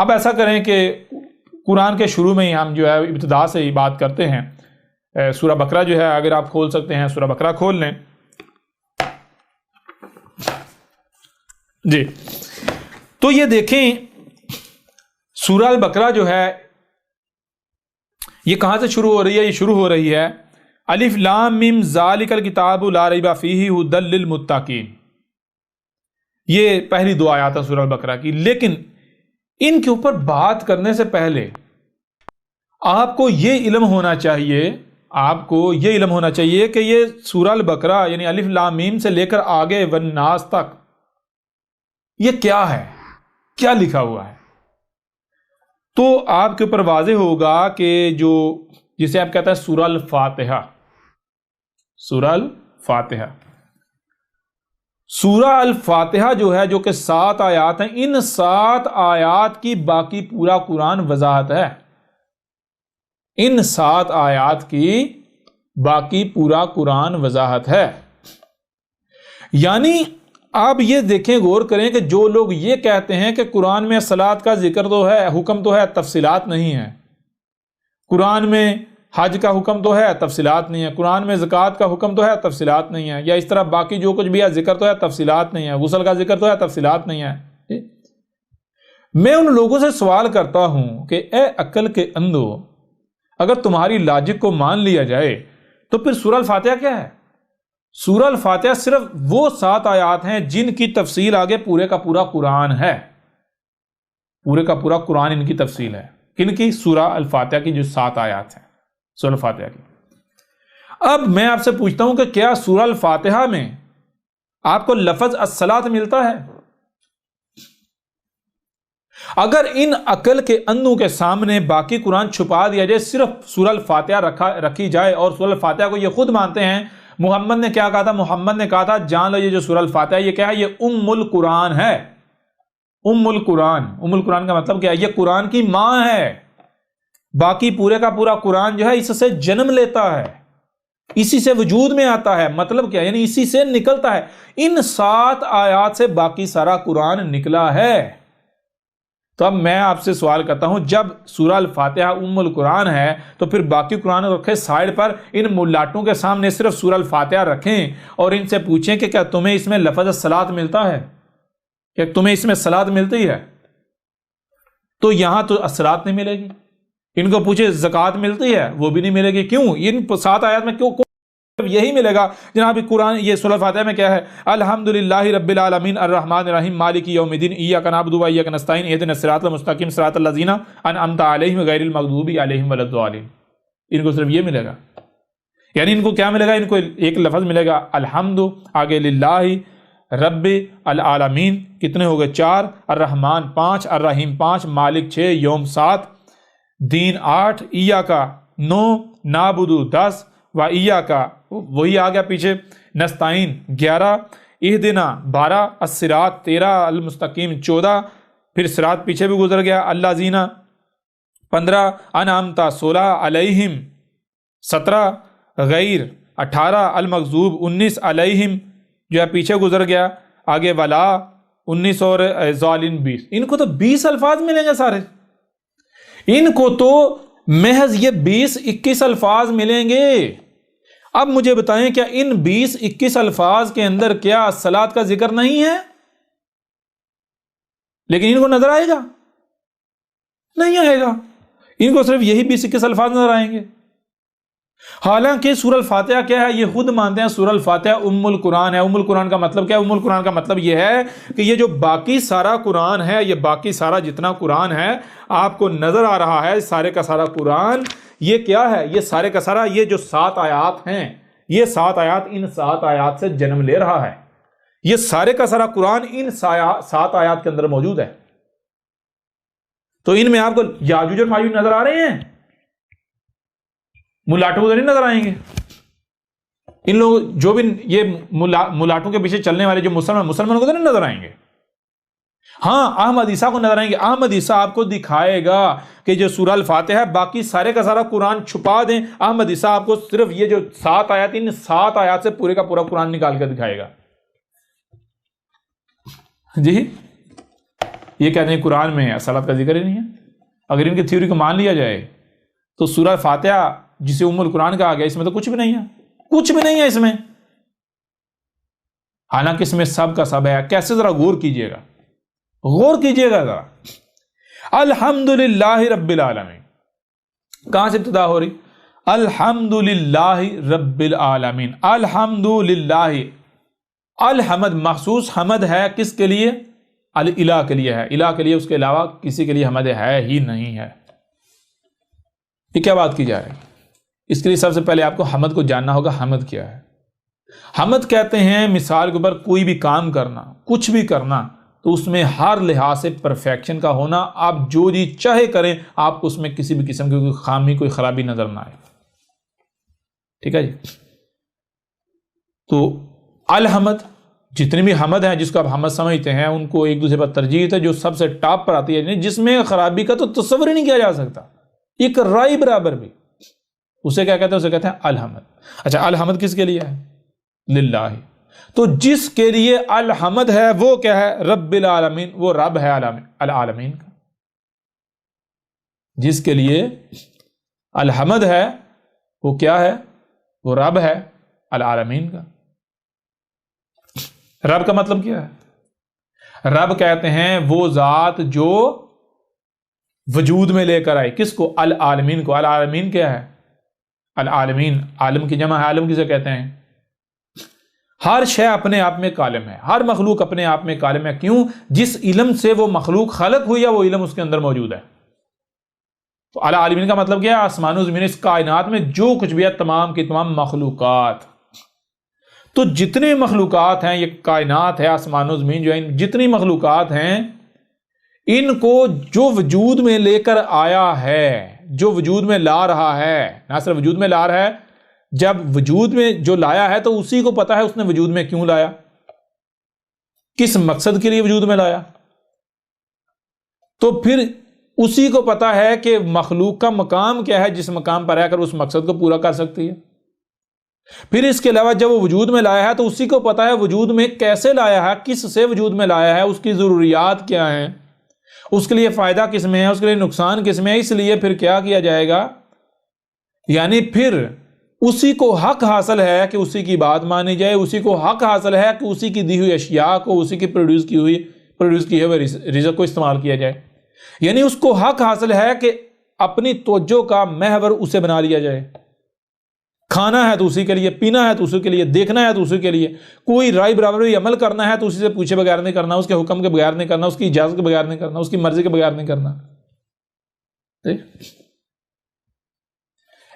اب ایسا کریں کہ قرآن کے شروع میں ہی ہم جو ہے ابتدا سے ہی بات کرتے ہیں. سورہ بقرہ جو ہے اگر آپ کھول سکتے ہیں سورہ بقرہ کھول لیں. جی تو یہ دیکھیں سورہ البقرہ جو ہے یہ کہاں سے شروع ہو رہی ہے؟ یہ شروع ہو رہی ہے الف لام میم ذالک الکتاب لا ریب فیہ ھدی للمتقین. یہ پہلی 2 آیات ہیں سورہ البقرہ کی. لیکن ان کے اوپر بات کرنے سے پہلے آپ کو یہ علم ہونا چاہیے کہ یہ سورہ البقرہ یعنی الف لام میم سے لے کر آگے والناس تک یہ کیا ہے، کیا لکھا ہوا ہے. تو آپ کے اوپر واضح ہوگا کہ جو جسے آپ کہتے ہیں سورہ الفاتحہ، سورہ الفاتحہ جو ہے جو کہ 7 آیات ہیں، ان 7 آیات کی باقی پورا قرآن وضاحت ہے. ان 7 آیات کی باقی پورا قرآن وضاحت ہے. یعنی آپ یہ دیکھیں، غور کریں کہ جو لوگ یہ کہتے ہیں کہ قرآن میں صلاۃ کا ذکر تو ہے، حکم تو ہے، تفصیلات نہیں ہے، قرآن میں حج کا حکم تو ہے، تفصیلات نہیں ہے، قرآن میں زکوٰۃ کا حکم تو ہے، تفصیلات نہیں ہے، یا اس طرح باقی جو کچھ بھی ہے ذکر تو ہے، تفصیلات نہیں ہے، غسل کا ذکر تو ہے، تفصیلات نہیں ہے. میں ان لوگوں سے سوال کرتا ہوں کہ اے عقل کے اندھو، اگر تمہاری لاجک کو مان لیا جائے تو پھر سورہ الفاتحہ کیا ہے؟ سورہ الفاتحہ صرف وہ 7 آیات ہیں جن کی تفصیل آگے پورے کا پورا قرآن ہے. پورے کا پورا قرآن ان کی تفصیل ہے. کن کی؟ سورہ الفاتحہ کی جو 7 آیات ہیں سورہ الفاتحہ کی. اب میں آپ سے پوچھتا ہوں کہ کیا سورہ الفاتحہ میں آپ کو لفظ الصلاۃ ملتا ہے؟ اگر ان عقل کے اندھوں کے سامنے باقی قرآن چھپا دیا جائے، صرف سورہ الفاتحہ رکھی جائے، اور سورہ الفاتحہ کو یہ خود مانتے ہیں. محمد نے کیا کہا تھا؟ محمد نے کہا تھا جان لو یہ جو سورہ الفاتحہ یہ کیا ہے؟ یہ القرآن ہے. القرآن کا مطلب کیا ہے؟ یہ قرآن کی ماں ہے. باقی پورے کا پورا قرآن جو ہے اس سے جنم لیتا ہے، اسی سے وجود میں آتا ہے. مطلب کیا؟ یعنی اسی سے نکلتا ہے. ان 7 آیات سے باقی سارا قرآن نکلا ہے. تو اب میں آپ سے سوال کرتا ہوں، جب سورہ الفاتحہ القرآن ہے تو پھر باقی قرآن رکھے سائڈ پر، ان ملاٹوں کے سامنے صرف سورہ الفاتحہ رکھیں اور ان سے پوچھیں کہ کیا تمہیں اس میں لفظ الصلاۃ ملتا ہے؟ کہ تمہیں اس میں صلاۃ ملتی ہے؟ تو یہاں تو الصلاۃ نہیں ملے گی. ان کو پوچھے زکوٰۃ ملتی ہے؟ وہ بھی نہیں ملے گی. کیوں؟ ان 7 آیات میں کیوں یہی ملے گا؟ جناب قرآن یہ سورہ الفاتحہ میں کیا ہے؟ الحمدللہ رب العالمین الرحمن الرحیم مالک یوم الدین ایاک نعبد و ایاک نستعین اہدنا الصراط المستقیم صراط الذین انعمت علیہم غیر المغضوب علیہم ولا الضالین. ان کو صرف یہ ملے گا. یعنی ان کو کیا ملے گا؟ ان کو ایک لفظ ملے گا الحمد، آگے للہ رب العالمین، کتنے ہو گئے؟ 4، الرحمن 5، الرحیم 5، مالک 6، یوم 7، دین 8، ایاک 9، نعبد 10، و ایاک وہی آ گیا پیچھے، نستعین 11، اہدنا 12، الصراط 13، المستقیم 14، پھر صراط پیچھے بھی گزر گیا، الذین 15، انعمت 16، علیہم 17، غیر 18، المغضوب 19، علیہم جو ہے پیچھے گزر گیا، آگے ولا 19 اور ظالم 20. ان کو تو 20 الفاظ ملیں گے سارے. ان کو تو محض یہ 20-21 الفاظ ملیں گے. اب مجھے بتائیں کیا ان 20-21 الفاظ کے اندر کیا صلاۃ کا ذکر نہیں ہے؟ لیکن ان کو نظر آئے گا؟ نہیں آئے گا. ان کو صرف یہی 20-21 الفاظ نظر آئیں گے. حالانکہ سورہ الفاتحہ کیا ہے؟ یہ خود مانتے ہیں سورہ الفاتحہ القرآن ہے. القرآن کا مطلب کیا ہے؟ القرآن کا مطلب یہ ہے کہ یہ جو باقی سارا قرآن ہے، یہ باقی سارا جتنا قرآن ہے آپ کو نظر آ رہا ہے، سارے کا سارا قرآن یہ کیا ہے؟ یہ سارے کا سارا یہ جو 7 آیات ہیں، یہ 7 آیات ان 7 آیات سے جنم لے رہا ہے. یہ سارے کا سارا قرآن ان 7 آیات کے اندر موجود ہے. تو ان میں آپ کو یاجوج اور ماجوج نظر آ رہے ہیں؟ ملاٹوں کو نہیں نظر آئیں گے. ان لوگ جو بھی یہ ملاٹوں کے پیچھے چلنے والے جو مسلمانوں کو تو نہیں نظر آئیں گے. ہاں احمد عیسیٰ کو نظر آئیں گے. احمد عیسیٰ آپ کو دکھائے گا کہ جو سورہ الفاتحہ ہے باقی سارے کا سارا قرآن چھپا دیں، احمد عیسیٰ آپ کو صرف یہ جو 7 آیات، ان 7 آیات سے پورے کا پورا قرآن نکال کر دکھائے گا. جی یہ کہتے ہیں قرآن میں صلات کا ذکر ہی نہیں ہے. اگر ان کی تھیوری کو مان لیا جائے تو سورہ فاتحہ جسے ام القرآن کہا گیا اس میں تو کچھ بھی نہیں ہے، کچھ بھی نہیں ہے اس میں، حالانکہ اس میں سب کا سب ہے. کیسے؟ ذرا غور کیجئے گا، غور کیجئے گا ذرا. الحمدللہ رب العالمین کہاں سے ابتدا ہو رہی؟ الحمدللہ رب العالمین. الحمدللہ، الحمد مخصوص حمد ہے کس کے لیے؟ الہ کے لیے ہے. الہ کے لیے، اس کے علاوہ کسی کے لیے حمد ہے ہی نہیں ہے. یہ کیا بات کی جا رہی ہے؟ اس کے لیے سب سے پہلے آپ کو حمد کو جاننا ہوگا. حمد کیا ہے؟ حمد کہتے ہیں مثال کے اوپر کوئی بھی کام کرنا، کچھ بھی کرنا تو اس میں ہر لحاظ سے پرفیکشن کا ہونا. آپ جو جی چاہے کریں، آپ کو اس میں کسی بھی قسم کی کوئی خامی، کوئی خرابی نظر نہ آئے. ٹھیک ہے جی. تو الحمد، جتنی بھی حمد ہیں جس کو آپ حمد سمجھتے ہیں ان کو ایک دوسرے پر ترجیح ہے. جو سب سے ٹاپ پر آتی ہے جس میں خرابی کا تو تصور ہی نہیں کیا جا سکتا، ایک رائی برابر بھی، اسے کیا کہتے ہیں؟ اسے کہتے ہیں الحمد. اچھا، الحمد کس کے لیے ہے؟ للہ. تو جس کے لیے الحمد ہے وہ کیا ہے؟ رب العالمین. وہ رب ہے العالمین کا. جس کے لیے الحمد ہے وہ کیا ہے؟ وہ رب ہے العالمین کا. رب کا مطلب کیا ہے؟ رب کہتے ہیں وہ ذات جو وجود میں لے کر آئی. کس کو؟ العالمین کو. العالمین کیا ہے؟ العالمین عالم کی جمع ہے. عالم کسے کہتے ہیں؟ ہر شے اپنے آپ میں کالم ہے، ہر مخلوق اپنے آپ میں کالم ہے. کیوں؟ جس علم سے وہ مخلوق خلق ہوئی ہے وہ علم اس کے اندر موجود ہے. تو العالمین کا مطلب کیا ہے؟ آسمان و زمین، اس کائنات میں جو کچھ بھی ہے تمام کی تمام مخلوقات. تو جتنے مخلوقات ہیں، یہ کائنات ہے، آسمان و زمین جو ہے، جتنی مخلوقات ہیں ان کو جو وجود میں لے کر آیا ہے، جو وجود میں لا رہا ہے، نہ صرف وجود میں لا رہا ہے، جب وجود میں جو لایا ہے تو اسی کو پتا ہے اس نے وجود میں کیوں لایا، کس مقصد کے لیے وجود میں لایا. تو پھر اسی کو پتا ہے کہ مخلوق کا مقام کیا ہے، جس مقام پر رہ کر اس مقصد کو پورا کر سکتی ہے. پھر اس کے علاوہ جب وہ وجود میں لایا ہے تو اسی کو پتا ہے وجود میں کیسے لایا ہے، کس سے وجود میں لایا ہے، اس کی ضروریات کیا ہیں، اس کے لیے فائدہ کس میں ہے، اس کے لیے نقصان کس میں ہے. اس لیے پھر کیا کیا جائے گا؟ یعنی پھر اسی کو حق حاصل ہے کہ اسی کی بات مانی جائے، اسی کو حق حاصل ہے کہ اسی کی دی ہوئی اشیاء کو، اسی کی پروڈیوس کیے ہوئے رزق کو استعمال کیا جائے. یعنی اس کو حق حاصل ہے کہ اپنی توجہ کا محور اسے بنا لیا جائے. کھانا ہے تو اسی کے لیے، پینا ہے تو اسی کے لیے، دیکھنا ہے تو اسی کے لیے، کوئی رائے برابر عمل کرنا ہے تو اسی سے پوچھے بغیر نہیں کرنا، اس کے حکم کے بغیر نہیں کرنا، اس کی اجازت کے بغیر نہیں کرنا، اس کی مرضی کے بغیر نہیں کرنا.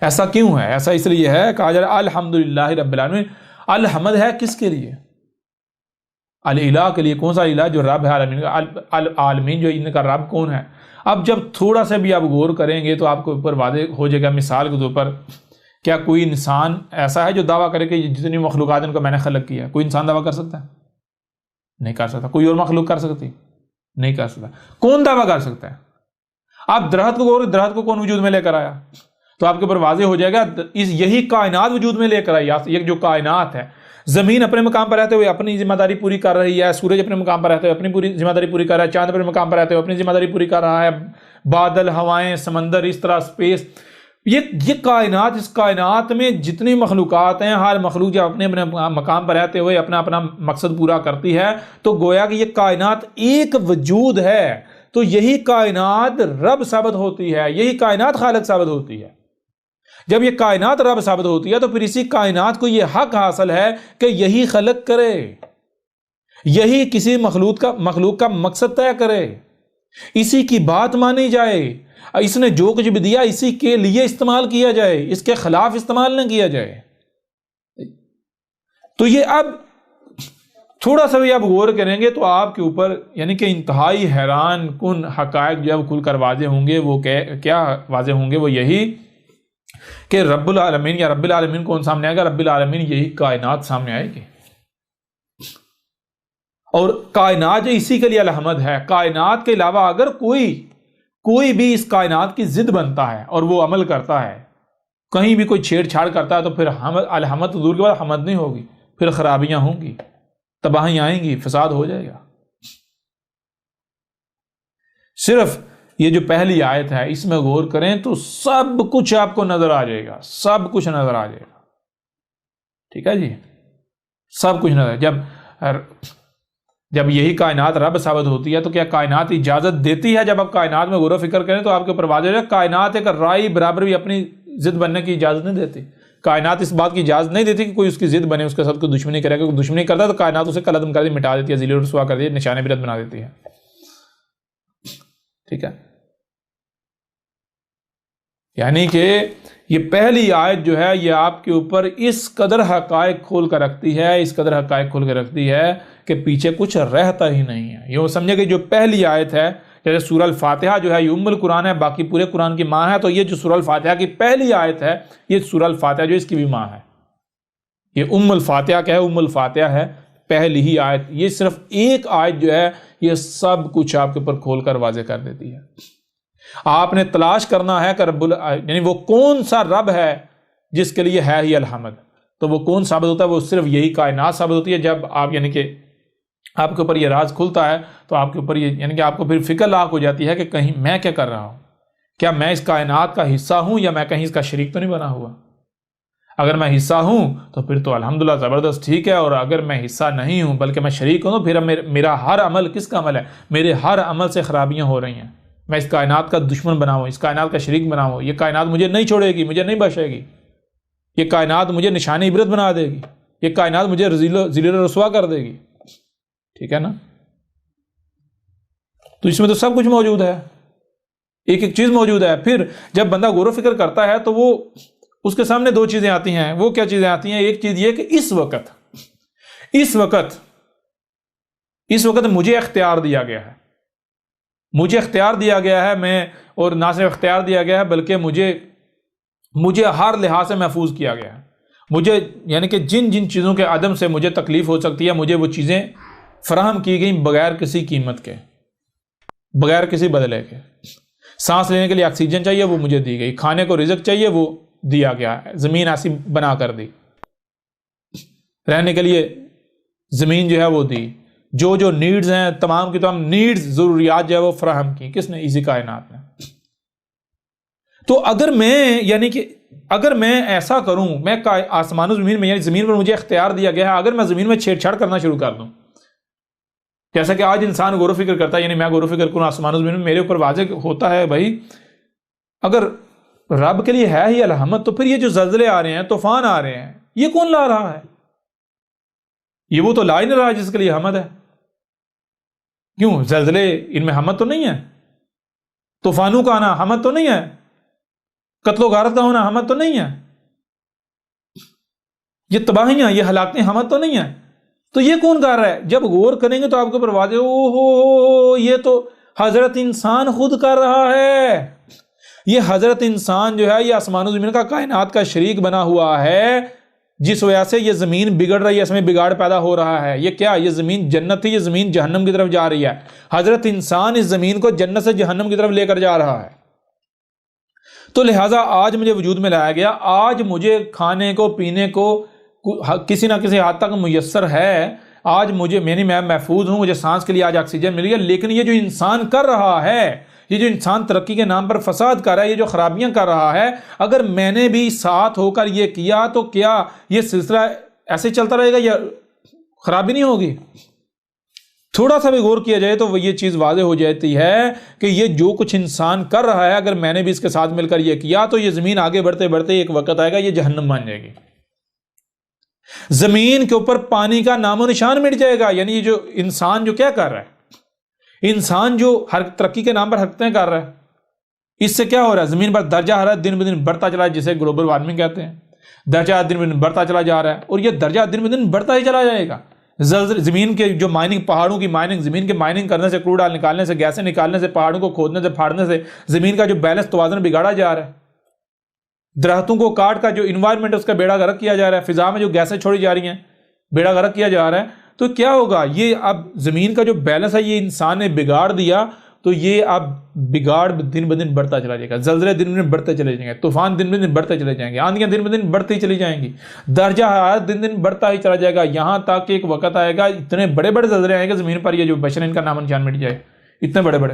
ایسا کیوں ہے؟ ایسا اس لیے ہے کہا جا رہا ہے الحمدللہ رب العالمین. الحمد ہے کس کے لیے؟ الہ کے لیے. کون سا الہ؟ جو رب ہے عالمین کا. العالمین جو ان کا رب کون ہے؟ اب جب تھوڑا سا بھی آپ غور کریں گے تو آپ کو اوپر واضح ہو جائے گا. مثال کے طور پر کیا کوئی انسان ایسا ہے جو دعویٰ کرے کہ جتنی مخلوقات ان کو میں نے خلق کیا؟ کوئی انسان دعویٰ کر سکتا ہے؟ نہیں کر سکتا. کوئی اور مخلوق کر سکتی؟ نہیں کر سکتا. کون دعویٰ کر سکتا ہے؟ آپ درخت کو غور، درخت کو کون وجود میں لے کر آیا؟ تو آپ کے اوپر واضح ہو جائے گا یہی کائنات وجود میں لے کر آئی. یہ جو کائنات ہے، زمین اپنے مقام پر رہتے ہوئے اپنی ذمہ داری پوری کر رہی ہے، سورج اپنے مقام پر رہتے ہوئے اپنی پوری ذمہ داری پوری کر رہا ہے، چاند اپنے مقام پر رہتے ہوئے اپنی ذمہ داری پوری کر رہا ہے، بادل، ہوائیں، سمندر، اس طرح اسپیس، یہ کائنات، اس کائنات میں جتنی مخلوقات ہیں، ہر مخلوق جب اپنے اپنے مقام پر رہتے ہوئے اپنا اپنا مقصد پورا کرتی ہے تو گویا کہ یہ کائنات ایک وجود ہے. تو یہی کائنات رب ثابت ہوتی ہے، یہی کائنات خالق ثابت ہوتی ہے. جب یہ کائنات رب ثابت ہوتی ہے تو پھر اسی کائنات کو یہ حق حاصل ہے کہ یہی خلق کرے، یہی کسی مخلوق کا مقصد طے کرے، اسی کی بات مانی جائے، اس نے جو کچھ بھی دیا اسی کے لیے استعمال کیا جائے، اس کے خلاف استعمال نہ کیا جائے. تو یہ اب تھوڑا سا بھی آپ غور کریں گے تو آپ کے اوپر یعنی کہ انتہائی حیران کن حقائق جو کھل کر واضح ہوں گے. وہ کیا واضح ہوں گے؟ وہ یہی کہ رب العالمین یا رب العالمین کون سامنے آئے گا؟ رب العالمین یہی کائنات سامنے آئے گی. اور کائنات جو اسی کے لیے الحمد ہے. کائنات کے علاوہ اگر کوئی بھی اس کائنات کی ضد بنتا ہے اور وہ عمل کرتا ہے، کہیں بھی کوئی چھیڑ چھاڑ کرتا ہے تو پھر الحمد دور کے بعد حمد نہیں ہوگی، پھر خرابیاں ہوں گی، تباہیاں آئیں گی، فساد ہو جائے گا. صرف یہ جو پہلی آیت ہے اس میں غور کریں تو سب کچھ آپ کو نظر آ جائے گا، سب کچھ نظر آ جائے گا، ٹھیک ہے جی، سب کچھ نظر۔ جب یہی کائنات رب ثابت ہوتی ہے تو کیا کائنات اجازت دیتی ہے؟ جب آپ کائنات میں غور و فکر کریں تو آپ کے اوپر واضح ہے کائنات ایک رائی برابر بھی اپنی ضد بننے کی اجازت نہیں دیتی۔ کائنات اس بات کی اجازت نہیں دیتی کہ کوئی اس کی ضد بنے، اس کے ساتھ کوئی دشمنی کرے، کوئی دشمنی کرتا ہے تو کائنات اسے قلم کر دی، مٹا دیتی ہے، ذلیل و رسوا کر دیتی ہے، نشان عبرت بنا دیتی ہے، ٹھیک ہے۔ یعنی کہ یہ پہلی آیت جو ہے یہ آپ کے اوپر اس قدر حقائق کھول کر رکھتی ہے، اس قدر حقائق کھول کر رکھتی ہے کہ پیچھے کچھ رہتا ہی نہیں ہے۔ یہ سمجھے کہ جو پہلی آیت ہے، جیسے سورہ الفاتحہ جو ہے یہ ام القرآن ہے، باقی پورے قرآن کی ماں ہے، تو یہ جو سورہ الفاتحہ کی پہلی آیت ہے یہ سورہ الفاتحہ جو اس کی بھی ماں ہے، یہ ام الفاتحہ کیا ہے؟ ام الفاتحہ ہے پہلی ہی آیت۔ یہ صرف ایک آیت جو ہے یہ سب کچھ آپ کے اوپر کھول کر واضح کر دیتی ہے۔ آپ نے تلاش کرنا ہے کہ یعنی وہ کون سا رب ہے جس کے لیے ہے ہی الحمد، تو وہ کون ثابت ہوتا ہے؟ وہ صرف یہی کائنات ثابت ہوتی ہے۔ جب آپ یعنی کہ آپ کے اوپر یہ راز کھلتا ہے تو آپ کے اوپر یہ یعنی کہ آپ کو پھر فکر لاحق ہو جاتی ہے کہ کہیں میں کیا کر رہا ہوں، کیا میں اس کائنات کا حصہ ہوں یا میں کہیں اس کا شریک تو نہیں بنا ہوا؟ اگر میں حصہ ہوں تو پھر تو الحمدللہ زبردست ٹھیک ہے، اور اگر میں حصہ نہیں ہوں بلکہ میں شریک ہوں تو پھر میرا ہر عمل کس کا عمل ہے؟ میرے ہر عمل سے خرابیاں ہو رہی ہیں، میں اس کائنات کا دشمن بناؤں، اس کائنات کا شریک بناؤں، یہ کائنات مجھے نہیں چھوڑے گی، مجھے نہیں بخشے گی، یہ کائنات مجھے نشان عبرت بنا دے گی، یہ کائنات مجھے ذلیل و رسوا کر دے گی، ٹھیک ہے نا؟ تو اس میں تو سب کچھ موجود ہے، ایک ایک چیز موجود ہے۔ پھر جب بندہ غور و فکر کرتا ہے تو وہ اس کے سامنے دو چیزیں آتی ہیں۔ وہ کیا چیزیں آتی ہیں؟ ایک چیز یہ کہ اس وقت مجھے اختیار دیا گیا ہے، مجھے اختیار دیا گیا ہے، میں اور نہ صرف اختیار دیا گیا ہے بلکہ مجھے ہر لحاظ سے محفوظ کیا گیا ہے۔ مجھے یعنی کہ جن جن چیزوں کے عدم سے مجھے تکلیف ہو سکتی ہے مجھے وہ چیزیں فراہم کی گئیں بغیر کسی قیمت کے، بغیر کسی بدلے کے۔ سانس لینے کے لیے آکسیجن چاہیے وہ مجھے دی گئی، کھانے کو رزق چاہیے وہ دیا گیا ہے، زمین ایسی بنا کر دی، رہنے کے لیے زمین جو ہے وہ دی، جو نیڈز ہیں تمام کی تمام نیڈز ضروریات جو ہے وہ فراہم کی، کس نے؟ اسی کائنات نے۔ تو اگر میں ایسا کروں، میں آسمان و زمین میں یعنی زمین پر مجھے اختیار دیا گیا ہے، اگر میں زمین میں چھیڑ چھاڑ کرنا شروع کر دوں، جیسا کہ آج انسان غور و فکر کرتا ہے، یعنی میں غور و فکر کروں آسمان و زمین میں، میرے اوپر واضح ہوتا ہے بھائی اگر رب کے لیے ہے ہی الحمد تو پھر یہ جو زلزلے آ رہے ہیں، طوفان آ رہے ہیں، یہ کون لا رہا ہے؟ یہ وہ تو لا ہی نہیں رہا جس کے لیے حمد ہے۔ کیوں؟ زلزلے ان میں حمد تو نہیں ہے، طوفانوں کا آنا حمد تو نہیں ہے، قتل و غارت کا ہونا حمد تو نہیں ہے، یہ تباہیاں یہ ہلاکتیں حمد تو نہیں ہے، تو یہ کون کر رہا ہے؟ جب غور کریں گے تو آپ کے اوپر واضح یہ تو حضرت انسان خود کر رہا ہے۔ یہ حضرت انسان جو ہے یہ آسمان و زمین کا کائنات کا شریک بنا ہوا ہے، جس وجہ سے یہ زمین بگڑ رہی ہے، اس میں بگاڑ پیدا ہو رہا ہے۔ یہ کیا؟ یہ زمین جنت تھی، یہ زمین جہنم کی طرف جا رہی ہے۔ حضرت انسان اس زمین کو جنت سے جہنم کی طرف لے کر جا رہا ہے۔ تو لہٰذا آج مجھے وجود میں لایا گیا، آج مجھے کھانے کو پینے کو کسی نہ کسی حد تک میسر ہے، آج مجھے میں محفوظ ہوں، مجھے سانس کے لیے آج آکسیجن مل گیا، لیکن یہ جو انسان کر رہا ہے، یہ جو انسان ترقی کے نام پر فساد کر رہا ہے، یہ جو خرابیاں کر رہا ہے، اگر میں نے بھی ساتھ ہو کر یہ کیا تو کیا یہ سلسلہ ایسے چلتا رہے گا یا خرابی نہیں ہوگی؟ تھوڑا سا بھی غور کیا جائے تو یہ چیز واضح ہو جاتی ہے کہ یہ جو کچھ انسان کر رہا ہے اگر میں نے بھی اس کے ساتھ مل کر یہ کیا تو یہ زمین آگے بڑھتے بڑھتے ایک وقت آئے گا یہ جہنم بن جائے گی، زمین کے اوپر پانی کا نام و نشان مٹ جائے گا۔ یعنی یہ جو انسان جو کیا کر رہا ہے، انسان جو ہر ترقی کے نام پر حرکتیں کر رہا ہے، اس سے کیا ہو رہا ہے؟ زمین پر درجہ حرارت دن بدن بڑھتا چلا ہے، جسے گلوبل وارمنگ کہتے ہیں، درجہ دن بدن بڑھتا چلا جا رہا ہے، اور یہ درجہ دن بدن بڑھتا ہی چلا جائے گا۔ زمین کے جو مائننگ، پہاڑوں کی مائننگ، زمین کے مائننگ کرنے سے، کروڈ آئل نکالنے سے، گیسیں نکالنے سے، پہاڑوں کو کھودنے سے، پھاڑنے سے زمین کا جو بیلنس توازن بگاڑا جا رہا ہے، درختوں کو کاٹ کا جو انوائرمنٹ اس کا بیڑا غرق کیا جا رہا ہے، فضا میں جو گیسیں چھوڑی جا رہی ہیں بیڑا غرق کیا جا رہا ہے، تو کیا ہوگا؟ یہ اب زمین کا جو بیلنس ہے یہ انسان نے بگاڑ دیا، تو یہ اب بگاڑ دن بدن بڑھتا چلا جائے گا، زلزلے دن بدن بڑھتے چلے جائیں گے، طوفان دن بدن بڑھتے چلے جائیں گے، آندھیاں دن بدن بڑھتی چلی جائیں گی، درجہ حرارت دن دن بڑھتا ہی چلا جائے گا، یہاں تک کہ ایک وقت آئے گا اتنے بڑے بڑے زلزلے آئیں گے زمین پر یہ جو بشر ان کا نام و نشان مٹ جائے، اتنے بڑے بڑے۔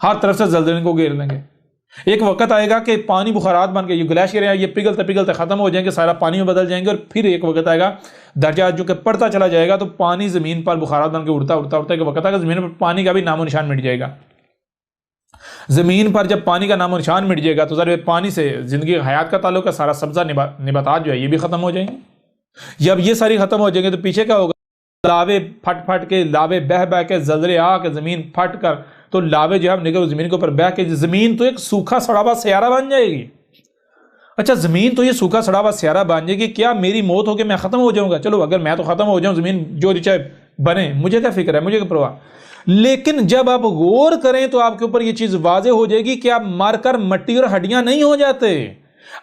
ہر طرف سے زلزلے کو گھیر لیں گے. ایک وقت آئے گا کہ پانی بخارات بن کے یہ گلیشیئر ہیں یہ پگھلتے پگھلتے ختم ہو جائیں گے, سارا پانی میں بدل جائیں گے, اور پھر ایک وقت آئے گا درجہ جو کہ پڑتا چلا جائے گا تو پانی زمین پر بخارات بن کے اڑتا اڑتا اڑتا ایک وقت آئے گا زمین پر پانی کا بھی نام و نشان مٹ جائے گا. زمین پر جب پانی کا نام و نشان مٹ جائے گا تو ظاہر پانی سے زندگی حیات کا تعلق ہے, سارا سبزہ نباتات جو ہے یہ بھی ختم ہو جائیں گے. جب یہ ساری ختم ہو جائیں گے تو پیچھے کیا ہوگا؟ لاوے پھٹ پھٹ کے, لاوے بہ بہ کے, زلزلے آ کے زمین پھٹ کر, تو لاوے جو ہے نکل زمین کے اوپر بہ کے زمین تو ایک سوکھا سڑا ہوا سیارہ بن جائے گی. اچھا زمین تو یہ سوکھا سڑا ہوا سیارہ بن جائے گی, کیا میری موت ہو کے میں ختم ہو جاؤں گا؟ چلو اگر میں تو ختم ہو جاؤں, زمین جو چاہے بنے, مجھے کیا فکر ہے, مجھے کیا پرواہ. لیکن جب آپ غور کریں تو آپ کے اوپر یہ چیز واضح ہو جائے گی کہ آپ مر کر مٹی اور ہڈیاں نہیں ہو جاتے.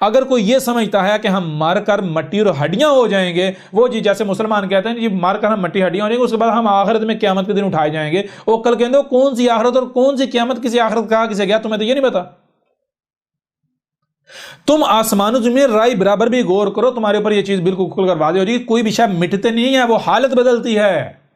اگر کوئی یہ سمجھتا ہے کہ ہم مر کر مٹی اور ہڈیاں ہو جائیں گے, وہ جی جیسے مسلمان کہتے ہیں جی مر کر ہم مٹی ہڈیاں ہو جائیں گے, اس کے بعد ہم آخرت میں قیامت کے دن اٹھائے جائیں گے. وہ کل کہیں گے کون سی آخرت اور کون سی قیامت, کسی آخرت کہا کسی گیا, تمہیں تو یہ نہیں پتا. تم آسمان و زمین رائے برابر بھی غور کرو, تمہارے اوپر یہ چیز بالکل کھل کر واضح ہو جائے گی. کوئی بھی شے مٹتے نہیں ہے, وہ حالت بدلتی ہے.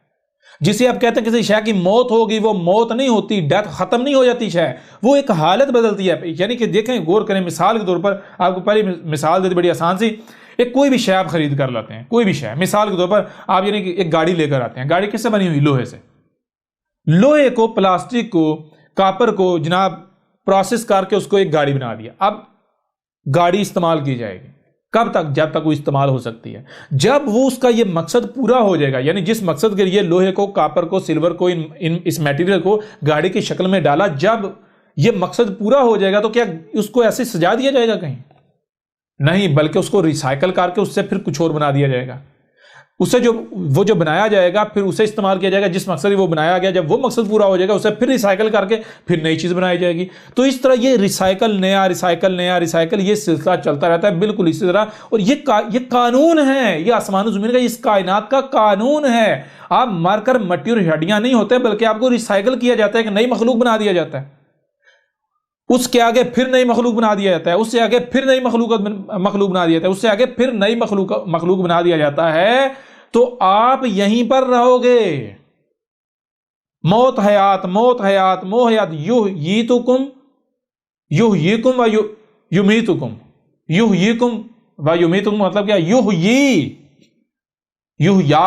جسے آپ کہتے ہیں کسی شے کی موت ہوگی, وہ موت نہیں ہوتی, ڈیتھ ختم نہیں ہو جاتی شے, وہ ایک حالت بدلتی ہے. یعنی کہ دیکھیں غور کریں, مثال کے طور پر آپ کو پہلی مثال دیتی بڑی آسان سی. ایک کوئی بھی شے آپ خرید کر لاتے ہیں, کوئی بھی شے, مثال کے طور پر آپ یعنی کہ ایک گاڑی لے کر آتے ہیں. گاڑی کس سے بنی ہوئی؟ لوہے سے. لوہے کو, پلاسٹک کو, کاپر کو جناب پروسیس کر کے اس کو ایک گاڑی بنا دیا. اب گاڑی استعمال کی جائے گی کب تک؟ جب تک وہ استعمال ہو سکتی ہے. جب وہ اس کا یہ مقصد پورا ہو جائے گا, یعنی جس مقصد کے لیے لوہے کو, کاپر کو, سلور کو, اس میٹیریل کو گاڑی کی شکل میں ڈالا, جب یہ مقصد پورا ہو جائے گا تو کیا اس کو ایسے سجا دیا جائے گا کہیں؟ نہیں, بلکہ اس کو ریسائیکل کر کے اس سے پھر کچھ اور بنا دیا جائے گا. اسے وہ جو بنایا جائے گا پھر اسے استعمال کیا جائے گا جس مقصد وہ بنایا گیا. جب وہ مقصد پورا ہو جائے گا اسے پھر ریسائیکل کر کے پھر نئی چیز بنائی جائے گی. تو اس طرح یہ ریسائیکل نیا, ریسائیکل نیا, ریسائیکل, یہ سلسلہ چلتا رہتا ہے بالکل اسی طرح. اور یہ قانون ہے, یہ آسمان و زمین کا, اس کائنات کا قانون ہے. آپ مر کر مٹی اور ہڈیاں نہیں ہوتے, بلکہ آپ کو ریسائیکل کیا جاتا ہے, کہ نئی مخلوق بنا دیا جاتا ہے. اس کے آگے پھر نئی مخلوق بنا دیا جاتا ہے, اس سے آگے پھر نئی مخلوق بنا دیا جاتا ہے, اس سے آگے پھر نئی مخلوق بنا دیا جاتا ہے. تو آپ یہیں پر رہو گے. موت حیات, موت حیات, موت حیات, یحییکم و یمیتکم. یحییکم و یمیتکم مطلب کیا؟ یحیی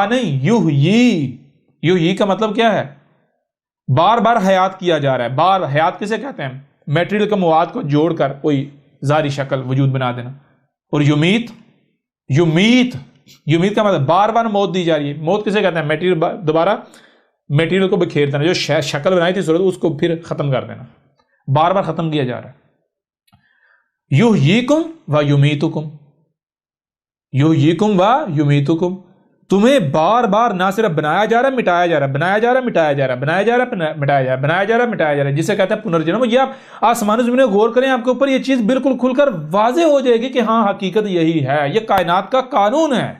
نہیں, یحیی کا مطلب کیا ہے؟ بار بار حیات کیا جا رہا ہے. بار حیات کسے کہتے ہیں؟ میٹیریل کے مواد کو جوڑ کر کوئی ظاہری شکل وجود بنا دینا. اور یمیت کا مطلب بار بار موت دی جا رہی ہے. موت کسے کہتے ہیں؟ میٹیریل دوبارہ میٹیریل کو بکھیر دینا, جو شکل بنائی تھی صورت اس کو پھر ختم کر دینا, بار بار ختم کیا جا رہا ہے. یحییکم و یمیتکم, یحییکم و یمیتکم, تمہیں بار بار نہ صرف بنایا جا رہا ہے, مٹایا جا رہا ہے, بنایا جا رہا ہے, مٹایا جا رہا ہے, بنایا جا رہا ہے, مٹایا جا رہا ہے, بنایا جا رہا ہے, مٹایا جا رہا ہے, جسے کہتے ہیں پنرجنم. یہ آپ آسمان و زمین میں غور کریں, آپ کے اوپر یہ چیز بالکل کھل کر واضح ہو جائے گی کہ ہاں حقیقت یہی ہے, یہ کائنات کا قانون ہے.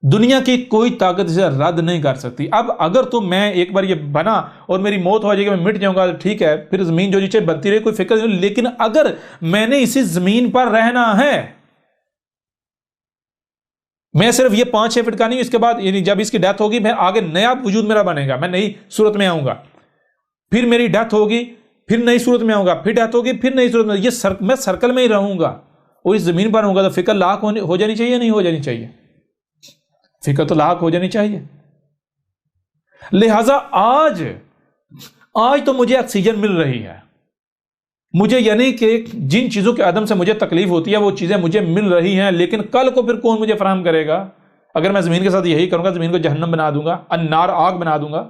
دنیا کی کوئی طاقت اسے رد نہیں کر سکتی. اب اگر تو میں ایک بار یہ بنا اور میری موت ہو جائے گی, میں مٹ جاؤں گا, ٹھیک ہے, پھر زمین جو نیچے بنتی رہے, کوئی فکر نہیں. لیکن اگر میں نے اسی زمین پر رہنا ہے, میں صرف یہ 5-6 فٹ کا نہیں, اس کے بعد یعنی جب اس کی ڈیتھ ہوگی میں آگے نیا وجود میرا بنے گا, میں نئی صورت میں آؤں گا, پھر میری ڈیتھ ہوگی, پھر نئی صورت میں آؤں گا, پھر ڈیتھ ہوگی, پھر نئی صورت میں, میں سرکل میں ہی رہوں گا اور اس زمین پر رہوں گا. تو فکر لاحق ہو جانی چاہیے, نہیں ہو جانی چاہیے؟ فکر تو لاحق ہو جانی چاہیے. لہذا آج تو مجھے آکسیجن مل رہی ہے, مجھے یعنی کہ جن چیزوں کے عدم سے مجھے تکلیف ہوتی ہے وہ چیزیں مجھے مل رہی ہیں, لیکن کل کو پھر کون مجھے فراہم کرے گا؟ اگر میں زمین کے ساتھ یہی کروں گا, زمین کو جہنم بنا دوں گا, النار آگ بنا دوں گا.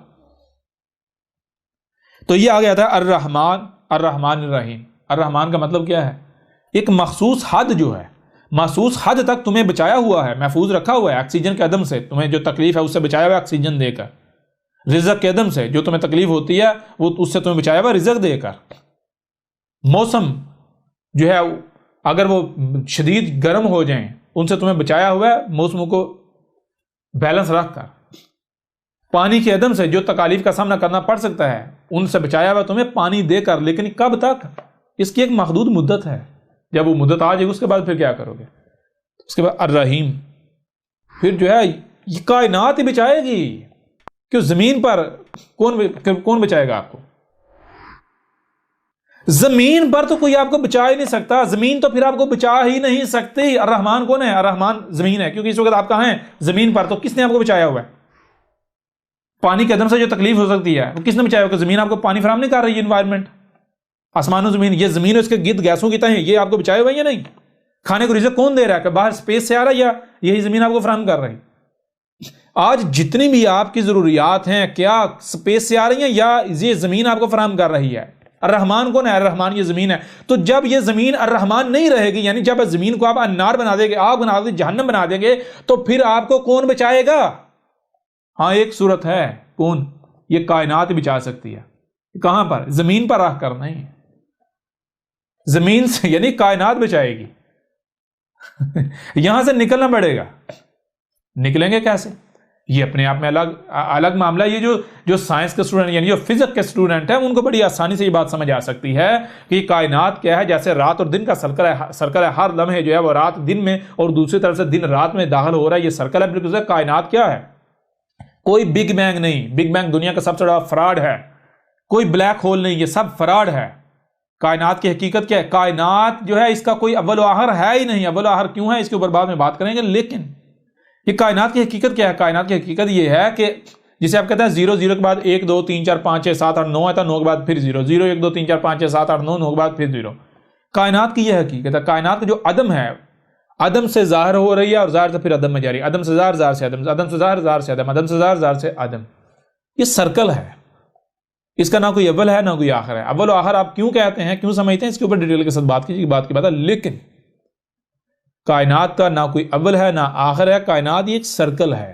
تو یہ آ گیا تھا الرحمن الرحیم. الرحمن کا مطلب کیا ہے؟ ایک مخصوص حد جو ہے, مخصوص حد تک تمہیں بچایا ہوا ہے, محفوظ رکھا ہوا ہے آکسیجن کے عدم سے. تمہیں جو تکلیف ہے اس سے بچایا ہوا ہے آکسیجن دے کر. رزق کے عدم سے جو تمہیں تکلیف ہوتی ہے وہ اس سے تمہیں بچایا ہوا ہے رزق دے کر. موسم جو ہے اگر وہ شدید گرم ہو جائیں, ان سے تمہیں بچایا ہوا ہے موسموں کو بیلنس رکھ کر. پانی کے عدم سے جو تکالیف کا سامنا کرنا پڑ سکتا ہے ان سے بچایا ہوا تمہیں پانی دے کر. لیکن کب تک؟ اس کی ایک محدود مدت ہے. جب وہ مدت آ جائے اس کے بعد پھر کیا کرو گے؟ اس کے بعد الرحیم, پھر جو ہے یہ کائنات ہی بچائے گی. کہ زمین پر کون بچائے گا آپ کو؟ زمین پر تو کوئی آپ کو بچا ہی نہیں سکتا، زمین تو پھر آپ کو بچا ہی نہیں سکتی۔ الرحمن کون ہے؟ الرحمن زمین ہے، کیونکہ اس وقت آپ کہاں ہیں؟ زمین پر۔ تو کس نے آپ کو بچایا ہوا ہے؟ پانی کے عدم سے جو تکلیف ہو سکتی ہے وہ کس نے بچایا ہوگا؟ کہ آپ کو پانی فراہم نہیں کر رہی ہے، انوائرمنٹ، آسمان و زمین، یہ زمین اور اس کے گرد گیسوں کی تہیں، یہ آپ کو بچائے ہوئے یا نہیں؟ کھانے کو رزق کون دے رہا ہے؟ کہ باہر سپیس سے آ رہا ہے یا یہی زمین آپ کو فراہم کر رہی؟ آج جتنی بھی آپ کی ضروریات ہیں کیا سپیس سے آ رہی ہیں یا یہ زمین آپ کو فراہم کر رہی ہے؟ الرحمن کون ہے؟ الرحمن یہ زمین ہے۔ تو جب یہ زمین الرحمن نہیں رہے گی، یعنی جب زمین کو آپ انار بنا دیں گے، آگ بنا دیں گے، جہنم بنا دیں گے، تو پھر آپ کو کون بچائے گا؟ ہاں ایک صورت ہے، کون؟ یہ کائنات بچا سکتی ہے۔ کہاں پر؟ زمین پر رہ کر نہیں، زمین سے، یعنی کائنات بچائے گی۔ یہاں سے نکلنا پڑے گا، نکلیں گے کیسے؟ یہ اپنے آپ میں الگ معاملہ ہے۔ یہ جو سائنس کے اسٹوڈنٹ، یعنی جو فزکس کے اسٹوڈنٹ ہیں، ان کو بڑی آسانی سے یہ بات سمجھ آ سکتی ہے کہ یہ کائنات کیا ہے۔ جیسے رات اور دن کا سرکل ہے، ہر لمحے جو ہے وہ رات دن میں اور دوسری طرف سے دن رات میں داخل ہو رہا ہے، یہ سرکل ہے بالکل۔ کائنات کیا ہے؟ کوئی بگ بینگ نہیں، بگ بینگ دنیا کا سب سے بڑا فراڈ ہے۔ کوئی بلیک ہول نہیں، یہ سب فراڈ ہے۔ کائنات کی حقیقت کیا ہے؟ کائنات جو ہے اس کا کوئی اول و آخر ہے ہی نہیں۔ اول و آخر کیوں ہے اس کے اوپر بعد میں بات کریں گے، لیکن یہ کائنات کی حقیقت کیا ہے؟ کائنات کی حقیقت یہ ہے کہ جسے آپ کہتے ہیں 0 0 کے بعد 1 2 3 4 5 6 7 8 9 آتا ہے، 9 کے بعد پھر 0 0 1 2 3 4 5 6 7 8 9 9 کے بعد پھر 0۔ کائنات کی یہ حقیقت ہے۔ کائنات کا جو عدم ہے، عدم سے ظاہر ہو رہی ہے اور ظاہر سے پھر عدم میں جاری، عدم سے ظاہر، ظاہر سے عدم، عدم سے ظاہر، ظاہر سے عدم، عدم سے ظاہر، ظاہر سے عدم۔ یہ سرکل ہے، اس کا نہ کوئی اول ہے نہ کوئی آخر ہے۔ اول و آخر آپ کیوں کہتے ہیں، کیوں سمجھتے ہیں، اس کے اوپر ڈیٹیل کے ساتھ بات کیجیے، بات کی بات ہے۔ لیکن کائنات کا نہ کوئی اول ہے نہ آخر ہے، کائنات یہ ایک سرکل ہے،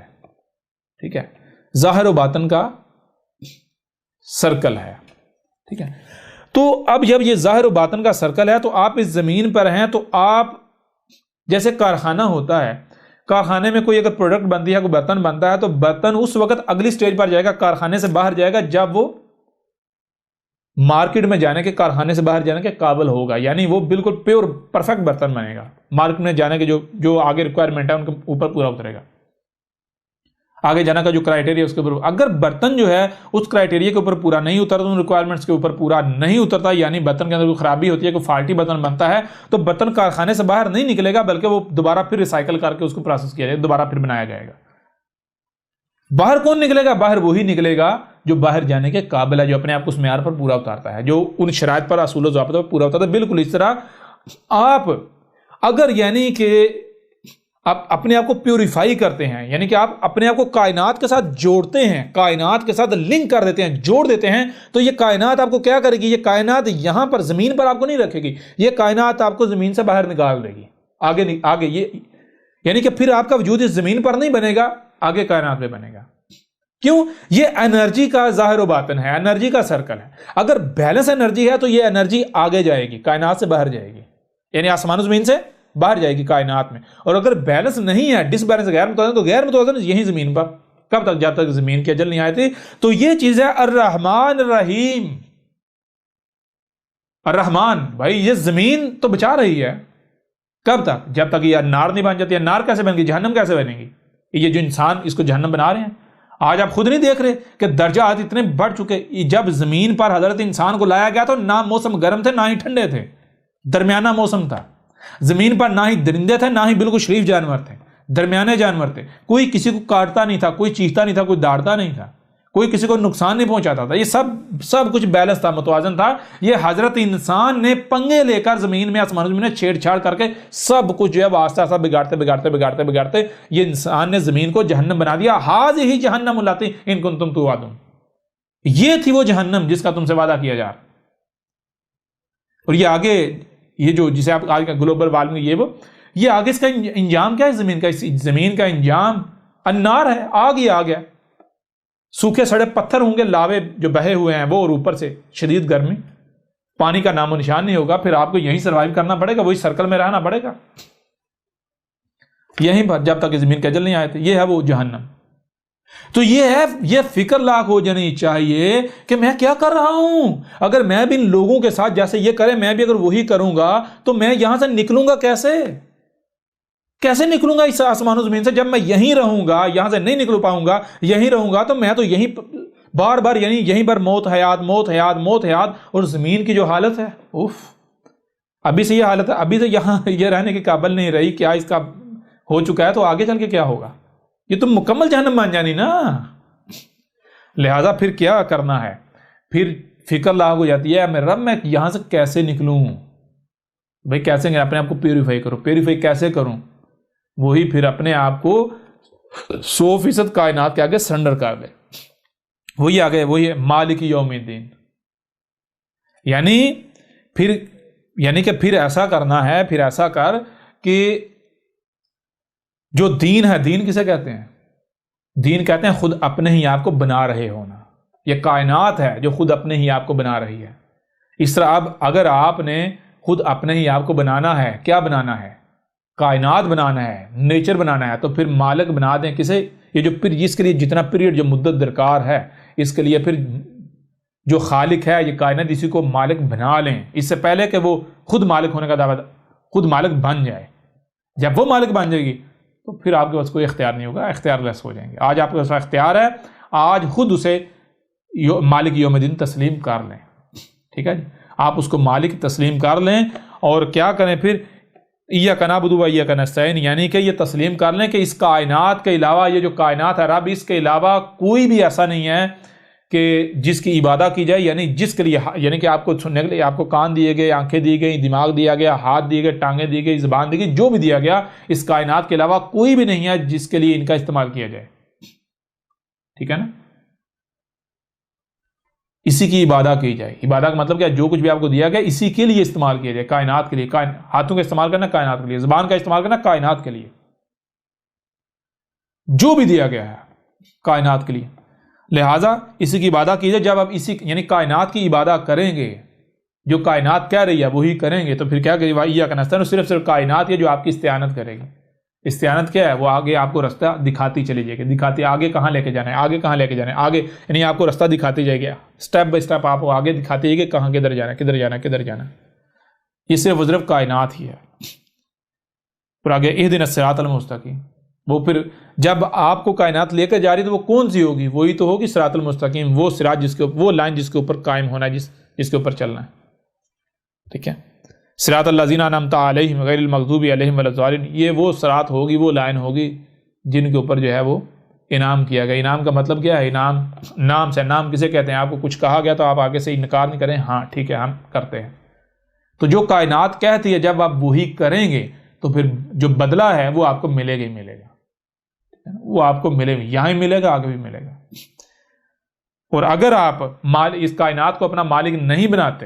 ٹھیک ہے، ظاہر و باطن کا سرکل ہے، ٹھیک ہے۔ تو اب جب یہ ظاہر و باطن کا سرکل ہے تو آپ اس زمین پر ہیں، تو آپ جیسے کارخانہ ہوتا ہے، کارخانے میں کوئی اگر پروڈکٹ بنتی ہے، کوئی برتن بنتا ہے، تو برتن اس وقت اگلی سٹیج پر جائے گا، کارخانے سے باہر جائے گا، جب وہ مارکیٹ میں جانے کے، کارخانے سے باہر جانے کے قابل ہوگا، یعنی وہ بالکل پیور پرفیکٹ برتن بنے گا، مارکیٹ میں جانے کے جو آگے ریکوائرمنٹ ہے ان کے اوپر پورا اترے گا، آگے جانے کا جو کرائٹیریا اس کے اوپر۔ اگر برتن جو ہے اس کرائٹیریا کے اوپر پورا نہیں اترتا، ان ریکوائرمنٹس کے اوپر پورا نہیں اترتا، یعنی برتن کے اندر کوئی خرابی ہوتی ہے، کوئی فالٹی برتن بنتا ہے، تو برتن کارخانے سے باہر نہیں نکلے گا، بلکہ وہ دوبارہ پھر ریسائیکل کر کے اس کو پروسیس کیا جائے گا، دوبارہ پھر بنایا جائے گا۔ باہر کون نکلے گا؟ باہر وہی نکلے گا جو باہر جانے کے قابل ہے، جو اپنے آپ کو اس معیار پر پورا اتارتا ہے، جو ان شرائط پر، اصول و ضوابط پر پورا اتارتا ہے۔ بالکل اس طرح آپ اگر یعنی کہ آپ اپنے آپ کو پیوریفائی کرتے ہیں، یعنی کہ آپ اپنے آپ کو کائنات کے ساتھ جوڑتے ہیں، کائنات کے ساتھ لنک کر دیتے ہیں، جوڑ دیتے ہیں، تو یہ کائنات آپ کو کیا کرے گی؟ یہ کائنات یہاں پر زمین پر آپ کو نہیں رکھے گی، یہ کائنات آپ کو زمین سے باہر نکال دے گی، آگے یہ یعنی کہ پھر آپ کا وجود اس زمین پر نہیں بنے گا، آگے کائنات میں بنے گا۔ کیوں؟ یہ انرجی کا ظاہر و باطن ہے، انرجی کا سرکل ہے۔ اگر بیلنس انرجی ہے تو یہ انرجی آگے جائے گی، کائنات سے باہر جائے گی، یعنی آسمان و زمین سے باہر جائے گی کائنات میں۔ اور اگر بیلنس نہیں ہے، ڈس بیلنس، غیر متوازن، تو غیر متوازن یہیں زمین پر۔ کب تک؟ جب تک زمین کی اجل نہیں آئی تھی۔ تو یہ چیز ہے الرحمن الرحیم۔ الرحمن، بھائی یہ زمین تو بچا رہی ہے، کب تک؟ جب تک یہ نار نہیں بن جاتی ہے۔ نار کیسے بن گی؟ جہنم کیسے بنے گی؟ یہ جو انسان اس کو جہنم بنا رہے ہیں، آج آپ خود نہیں دیکھ رہے کہ درجات اتنے بڑھ چکے۔ جب زمین پر حضرت انسان کو لایا گیا تو نہ موسم گرم تھے نہ ہی ٹھنڈے تھے، درمیانہ موسم تھا۔ زمین پر نہ ہی درندے تھے نہ ہی بالکل شریف جانور تھے، درمیانے جانور تھے۔ کوئی کسی کو کاٹتا نہیں تھا، کوئی چیختا نہیں تھا، کوئی داڑتا نہیں تھا، کوئی کسی کو نقصان نہیں پہنچاتا تھا۔ یہ سب کچھ بیلنس تھا، متوازن تھا۔ یہ حضرت انسان نے پنگے لے کر زمین میں، آسمان زمین میں چھیڑ چھاڑ کر کے سب کچھ جو ہے آہستہ آہستہ بگاڑتے یہ انسان نے زمین کو جہنم بنا دیا۔ ہذہ جہنم اللاتی ان کنتم توعدون، یہ تھی وہ جہنم جس کا تم سے وعدہ کیا جا رہا۔ اور یہ آگے، یہ جو جسے آپ آج کا گلوبل وارمنگ، یہ آگے اس کا انجام کیا ہے؟ زمین کا انجام النار ہے، آگ ہی آگ ہے۔ سوکھے سڑے پتھر ہوں گے، لاوے جو بہے ہوئے ہیں وہ، اور اوپر سے شدید گرمی، پانی کا نام و نشان نہیں ہوگا۔ پھر آپ کو یہیں سروائیو کرنا پڑے گا، وہی سرکل میں رہنا پڑے گا یہیں پر، جب تک زمین کے اجل نہیں آئے تھے۔ یہ ہے وہ جہنم۔ تو یہ فکر لاکھ ہو جانی چاہیے کہ میں کیا کر رہا ہوں۔ اگر میں بھی ان لوگوں کے ساتھ جیسے یہ کرے، میں بھی اگر وہی کروں گا تو میں یہاں سے نکلوں گا کیسے نکلوں گا اس آسمان و زمین سے؟ جب میں یہیں رہوں گا، یہاں سے نہیں نکل پاؤں گا، یہیں رہوں گا، تو میں تو یہیں بار بار یعنی یہیں پر موت حیات موت حیات موت حیات. اور زمین کی جو حالت ہے ابھی سے یہ حالت ہے, ابھی سے یہاں یہ رہنے کے قابل نہیں رہی, کیا اس کا ہو چکا ہے تو آگے چل کے کیا ہوگا؟ یہ تو مکمل جہنم مان جانی نا. لہذا پھر کیا کرنا ہے؟ پھر فکر لاحق ہو جاتی ہے, میرے رب میں یہاں سے کیسے نکلوں؟ بھائی کیسے اپنے آپ کو پیوریفائی کروں؟ پیوریفائی کیسے کروں؟ وہی پھر اپنے آپ کو 100% کائنات کے آگے سرنڈر کر دے. وہی آگے وہی مالک یوم الدین. یعنی کہ پھر ایسا کرنا ہے, پھر ایسا کر کہ جو دین ہے, دین کسے کہتے ہیں؟ دین کہتے ہیں خود اپنے ہی آپ کو بنا رہے ہونا. یہ کائنات ہے جو خود اپنے ہی آپ کو بنا رہی ہے. اس طرح اب اگر آپ نے خود اپنے ہی آپ کو بنانا ہے, کیا بنانا ہے؟ کائنات بنانا ہے, نیچر بنانا ہے, تو پھر مالک بنا دیں کسے؟ یہ جو اس کے لیے جتنا پیریڈ جو مدت درکار ہے, اس کے لیے پھر جو خالق ہے یہ کائنات, اسی کو مالک بنا لیں, اس سے پہلے کہ وہ خود مالک ہونے کا دعویٰ خود مالک بن جائے. جب وہ مالک بن جائے گی تو پھر آپ کے پاس کوئی اختیار نہیں ہوگا, اختیار لیس ہو جائیں گے. آج آپ کے پاس اختیار ہے, آج خود اسے مالک یوم الدین تسلیم کر لیں. ٹھیک ہے جی, آپ اس کو مالک تسلیم کر لیں. اور کیا کریں پھر؟ ایاک نعبد و ایاک نستعین, یعنی کہ یہ تسلیم کر لیں کہ اس کائنات کے علاوہ, یہ جو کائنات ہے رب, اس کے علاوہ کوئی بھی ایسا نہیں ہے کہ جس کی عبادت کی جائے. یعنی جس کے لیے, یعنی کہ آپ کو سننے کے لیے آپ کو کان دیے گئے, آنکھیں دی گئی, دماغ دیا گیا, ہاتھ دیے گئے, ٹانگیں دی گئی, زبان دی گئی, جو بھی دیا گیا, اس کائنات کے علاوہ کوئی بھی نہیں ہے جس کے لیے ان کا استعمال کیا جائے. ٹھیک ہے نا؟ اسی کی عبادت کی جائے. عبادت کا مطلب کیا؟ جو کچھ بھی آپ کو دیا گیا اسی کے لیے استعمال کیا جائے, کائنات کے لیے. ہاتھوں کا استعمال کرنا کائنات کے لیے, زبان کا استعمال کرنا کائنات کے لیے, جو بھی دیا گیا ہے کائنات کے لیے. لہٰذا اسی کی عبادت کی جائے. جب آپ اسی یعنی کائنات کی عبادت کریں گے, جو کائنات کہہ رہی ہے وہی کریں گے, تو پھر کیا کرے؟ ایاک نستعین, صرف کائنات ہے جو آپ کی استعانت کرے گی. استعانت کیا ہے؟ وہ آگے آپ کو رستہ دکھاتی چلی جائے گی, دکھاتی آگے کہاں لے کے جانا ہے, آگے کہاں لے کے جانا ہے, آگے یعنی آپ کو رستہ دکھاتی جائے گی, اسٹیپ بائی اسٹیپ آپ کو آگے دکھاتی جائے گی کہاں کدھر جانا ہے, کدھر جانا ہے, کدھر جانا ہے. یہ صرف صرف کائنات ہی ہے. پھر آگے اہدنا الصراط المستقیم, وہ پھر جب آپ کو کائنات لے کر جا رہی تو وہ کون سی ہوگی؟ وہی تو ہوگی صراط المستقیم, وہ صراط جس کے وہ لائن جس کے اوپر قائم ہونا ہے, جس کے اوپر چلنا ہے. ٹھیک ہے, صراط الذین انعمت علیہم غیر المغضوب علیہم ولا الضالین, یہ وہ صراط ہوگی, وہ لائن ہوگی جن کے اوپر جو ہے وہ انعام کیا گیا. انعام کا مطلب کیا ہے؟ انعام نام سے, نام کسے کہتے ہیں؟ آپ کو کچھ کہا گیا تو آپ آگے سے انکار نہیں کریں, ہاں ٹھیک ہے ہم کرتے ہیں. تو جو کائنات کہتی ہے جب آپ وہی کریں گے تو پھر جو بدلہ ہے وہ آپ کو ملے گا ہی ملے گا, وہ آپ کو ملے گا, یہاں ہی ملے گا, آگے بھی ملے گا. اور اگر آپ اس کائنات کو اپنا مالک نہیں بناتے,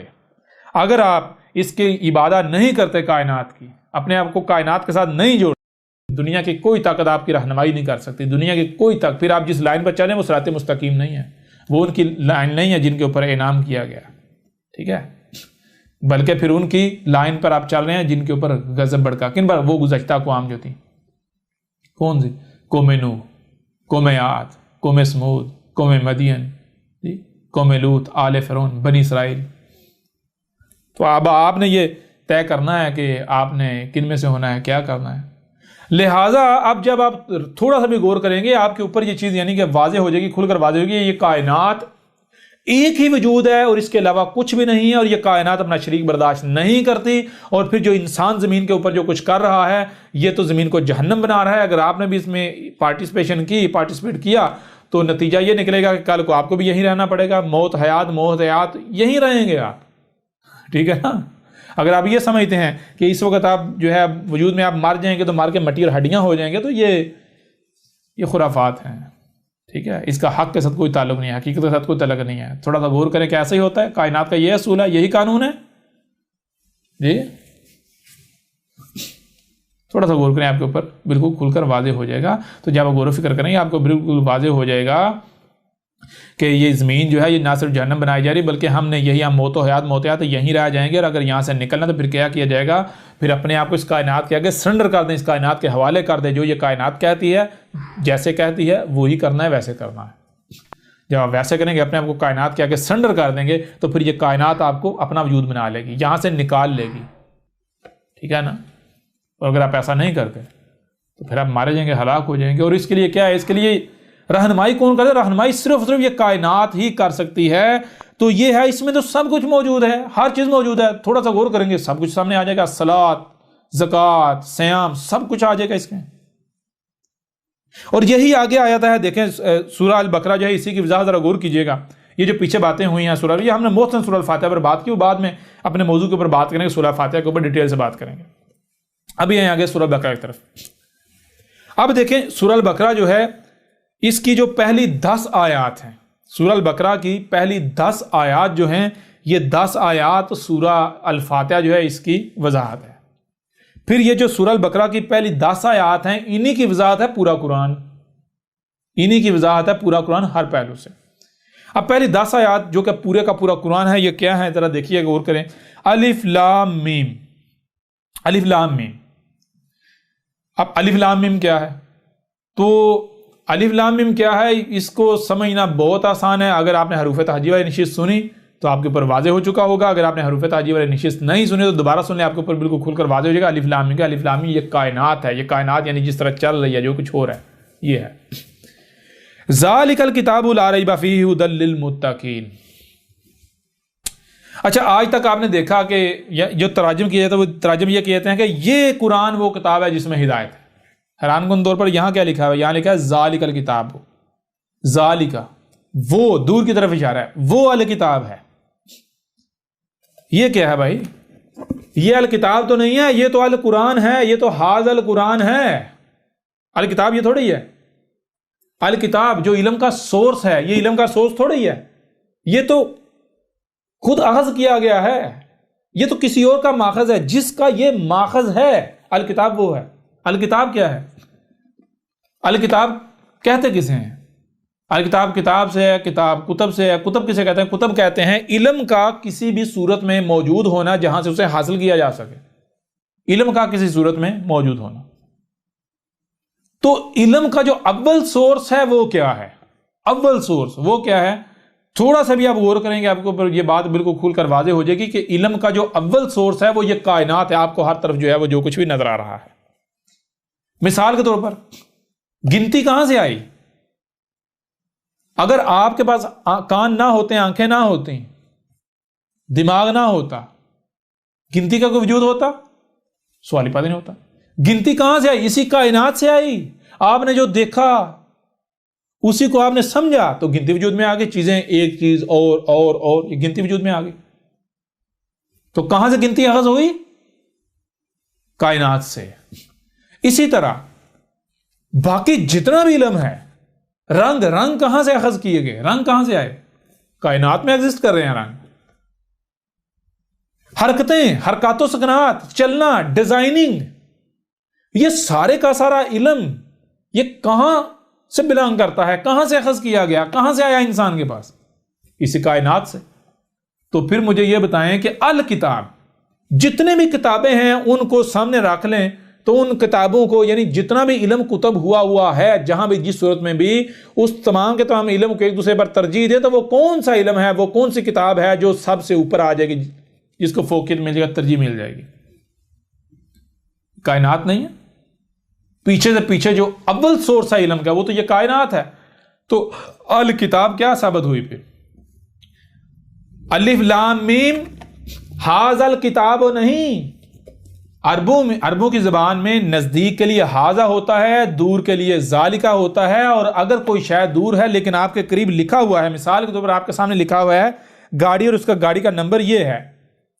اگر آپ اس کی عبادت نہیں کرتے کائنات کی, اپنے آپ کو کائنات کے ساتھ نہیں جوڑتے, دنیا کی کوئی طاقت آپ کی رہنمائی نہیں کر سکتی, دنیا کی کوئی طاقت. پھر آپ جس لائن پر چلیں وہ صراط مستقیم نہیں ہے, وہ ان کی لائن نہیں ہے جن کے اوپر انعام کیا گیا. ٹھیک ہے, بلکہ پھر ان کی لائن پر آپ چل رہے ہیں جن کے اوپر غضب بڑکا. کن پر؟ وہ گزشتہ اقوام جو تھی. کون سی؟ قوم نوح, قوم عاد, قوم سمود, قوم مدین, قوم لوط, آل فرعون, بنی اسرائیل. تو اب آپ نے یہ طے کرنا ہے کہ آپ نے کن میں سے ہونا ہے, کیا کرنا ہے. لہٰذا اب جب آپ تھوڑا سا بھی غور کریں گے آپ کے اوپر یہ چیز یعنی کہ واضح ہو جائے گی, کھل کر واضح ہوگی. یہ کائنات ایک ہی وجود ہے اور اس کے علاوہ کچھ بھی نہیں ہے, اور یہ کائنات اپنا شریک برداشت نہیں کرتی. اور پھر جو انسان زمین کے اوپر جو کچھ کر رہا ہے یہ تو زمین کو جہنم بنا رہا ہے. اگر آپ نے بھی اس میں پارٹیسپیٹ کیا تو نتیجہ یہ نکلے گا کہ کل کو آپ کو بھی یہیں رہنا پڑے گا. موت حیات یہیں رہیں گے آپ. ٹھیک ہے نا. اگر آپ یہ سمجھتے ہیں کہ اس وقت آپ جو ہے وجود میں آپ مر جائیں گے تو مر کے مٹی اور ہڈیاں ہو جائیں گے, تو یہ خرافات ہیں. ٹھیک ہے, اس کا حق کے ساتھ کوئی تعلق نہیں ہے, حقیقت کے ساتھ کوئی تعلق نہیں ہے. تھوڑا سا غور کریں کہ ایسا ہی ہوتا ہے. کائنات کا یہ اصول ہے, یہی قانون ہے. جی تھوڑا سا غور کریں, آپ کے اوپر بالکل کھل کر واضح ہو جائے گا. تو جب آپ غور و فکر کریں گے آپ کو بالکل واضح ہو جائے گا کہ یہ زمین جو ہے یہ نہ صرف جہنم بنائی جا رہی بلکہ ہم نے یہی ہم موت و حیات یہیں رہ جائیں گے. اور اگر یہاں سے نکلنا تو پھر کیا جائے گا؟ پھر اپنے آپ کو اس کائنات کے آگے سرنڈر کر دیں, اس کائنات کے حوالے کر دیں. جو یہ کائنات کہتی ہے جیسے کہتی ہے وہی کرنا ہے, ویسے کرنا ہے. جب آپ ویسے کریں گے, اپنے آپ کو کائنات کے آگے سرنڈر کر دیں گے, تو پھر یہ کائنات آپ کو اپنا وجود بنا لے گی, یہاں سے نکال لے گی. ٹھیک ہے نا. اور اگر آپ ایسا نہیں کرتے تو پھر آپ مارے جائیں گے, ہلاک ہو جائیں گے. اور اس کے لیے کیا ہے؟ اس کے لیے رہنمائی کون کرے؟ رہنمائی صرف یہ کائنات ہی کر سکتی ہے. تو یہ ہے، اس میں تو سب کچھ موجود ہے، ہر چیز موجود ہے. تھوڑا سا غور کریں گے سب کچھ سامنے آ جائے گا. صلاۃ، زکوٰۃ، صیام، سب کچھ آ جائے گا اس میں. اور یہی آگے آیا ہے، دیکھیں سورہ البقرہ جو ہے اسی کی وضاحت ذرا غور کیجئے گا. یہ جو پیچھے باتیں ہوئی ہیں سورہ، یہ ہم نے محسن سورہ الفاتحہ پر بات کی، وہ بعد میں اپنے موضوع کے اوپر بات کریں گے، سورہ فاتحہ کے اوپر ڈیٹیل سے بات کریں گے. اب یہ آگے سورہ البقرہ کی طرف. اب دیکھیں سورہ البقرہ جو ہے اس کی جو پہلی 10 آیات ہیں، سورہ البقرہ کی پہلی 10 آیات جو ہیں، یہ 10 آیات سورہ الفاتحہ جو ہے اس کی وضاحت ہے. پھر یہ جو سورہ البقرہ کی پہلی 10 آیات ہیں، انہی کی وضاحت ہے پورا قرآن، انہی کی وضاحت ہے پورا قرآن ہر پہلو سے. اب پہلی 10 آیات جو کہ پورے کا پورا قرآن ہے، یہ کیا ہے ذرا دیکھیے، غور کریں. الف لام میم. الف لام میم. اب الف لام میم کیا ہے؟ تو الف لام میم کیا ہے، اس کو سمجھنا بہت آسان ہے. اگر آپ نے حروف تہجی والی نشست سنی تو آپ کے اوپر واضح ہو چکا ہوگا. اگر آپ نے حروف تہجی والی نشست نہیں سنی تو دوبارہ سن لیں، آپ کے اوپر بالکل کھل کر واضح ہو جائے گا. الف لام میم کیا؟ الف لام میم یہ کائنات ہے. یہ کائنات یعنی جس طرح چل رہی ہے، جو کچھ ہو رہا ہے، یہ ہے. ذالک الکتاب لا ریب فیہ ھدی للمتقین. اچھا، آج تک آپ نے دیکھا کہ جو تراجم کیا جاتا ہے وہ تراجم یہ کہتے ہیں کہ یہ قرآن وہ کتاب ہے جس میں ہدایت ہے. حیران کن طور پر یہاں کیا لکھا ہے؟ یہاں لکھا ہے ذالک الکتاب. ذالک وہ دور کی طرف اشارہ ہے، وہ الکتاب ہے. یہ کیا ہے بھائی؟ یہ الکتاب تو نہیں ہے، یہ تو القرآن ہے، یہ تو ھذا القرآن ہے. الکتاب یہ تھوڑی ہے. الکتاب جو علم کا سورس ہے، یہ علم کا سورس تھوڑی ہے، یہ تو خود اخذ کیا گیا ہے. یہ تو کسی اور کا ماخذ ہے، جس کا یہ ماخذ ہے الکتاب وہ ہے. الکتاب کیا ہے؟ الکتاب کہتے کسے ہیں؟ الکتاب کتاب سے ہے، کتاب کتب سے ہے. کتب کسے کہتے ہیں؟ کتب کہتے ہیں علم کا کسی بھی صورت میں موجود ہونا جہاں سے اسے حاصل کیا جا سکے. علم کا کسی صورت میں موجود ہونا. تو علم کا جو اول سورس ہے وہ کیا ہے؟ اول سورس وہ کیا ہے؟ تھوڑا سا بھی آپ غور کریں گے آپ کو یہ بات بالکل کھل کر واضح ہو جائے گی کہ علم کا جو اول سورس ہے وہ یہ کائنات ہے. آپ کو ہر طرف جو ہے وہ جو کچھ بھی نظر آ رہا ہے. مثال کے طور پر گنتی کہاں سے آئی؟ اگر آپ کے پاس کان نہ ہوتے، آنکھیں نہ ہوتی، دماغ نہ ہوتا، گنتی کا کوئی وجود ہوتا؟ سوال ہی پیدا نہیں ہوتا. گنتی کہاں سے آئی؟ اسی کائنات سے آئی. آپ نے جو دیکھا اسی کو آپ نے سمجھا تو گنتی وجود میں آ گئی. چیزیں ایک چیز اور یہ گنتی وجود میں آ گئی. تو کہاں سے گنتی اخذ ہوئی؟ کائنات سے. اسی طرح باقی جتنا بھی علم ہے، رنگ کہاں سے اخذ کیے گئے؟ رنگ کہاں سے آئے؟ کائنات میں ایگزسٹ کر رہے ہیں رنگ. حرکتیں، حرکات و سکنات، چلنا، ڈیزائننگ، یہ سارے کا سارا علم یہ کہاں سے بلانگ کرتا ہے؟ کہاں سے اخذ کیا گیا؟ کہاں سے آیا انسان کے پاس؟ اسی کائنات سے. تو پھر مجھے یہ بتائیں کہ الکتاب، جتنے بھی کتابیں ہیں ان کو سامنے رکھ لیں تو ان کتابوں کو، یعنی جتنا بھی علم کتب ہوا ہے جہاں بھی جس صورت میں بھی، اس تمام کے تمام علم کو ایک دوسرے پر ترجیح دے تو وہ کون سا علم ہے، وہ کون سی کتاب ہے جو سب سے اوپر آ جائے گی، جس کو فوقیت مل جائے گا، ترجیح مل جائے گی؟ کائنات نہیں ہے. پیچھے سے پیچھے جو اول سورس ہے علم کا وہ تو یہ کائنات ہے. تو الکتاب کیا ثابت ہوئی؟ پھر الف لام میم ھذا الکتاب نہیں. عربوں کی زبان میں نزدیک کے لیے ھذا ہوتا ہے، دور کے لیے ذالکہ ہوتا ہے. اور اگر کوئی شاید دور ہے لیکن آپ کے قریب لکھا ہوا ہے، مثال کے طور پر آپ کے سامنے لکھا ہوا ہے گاڑی، اور اس کا گاڑی کا نمبر یہ ہے،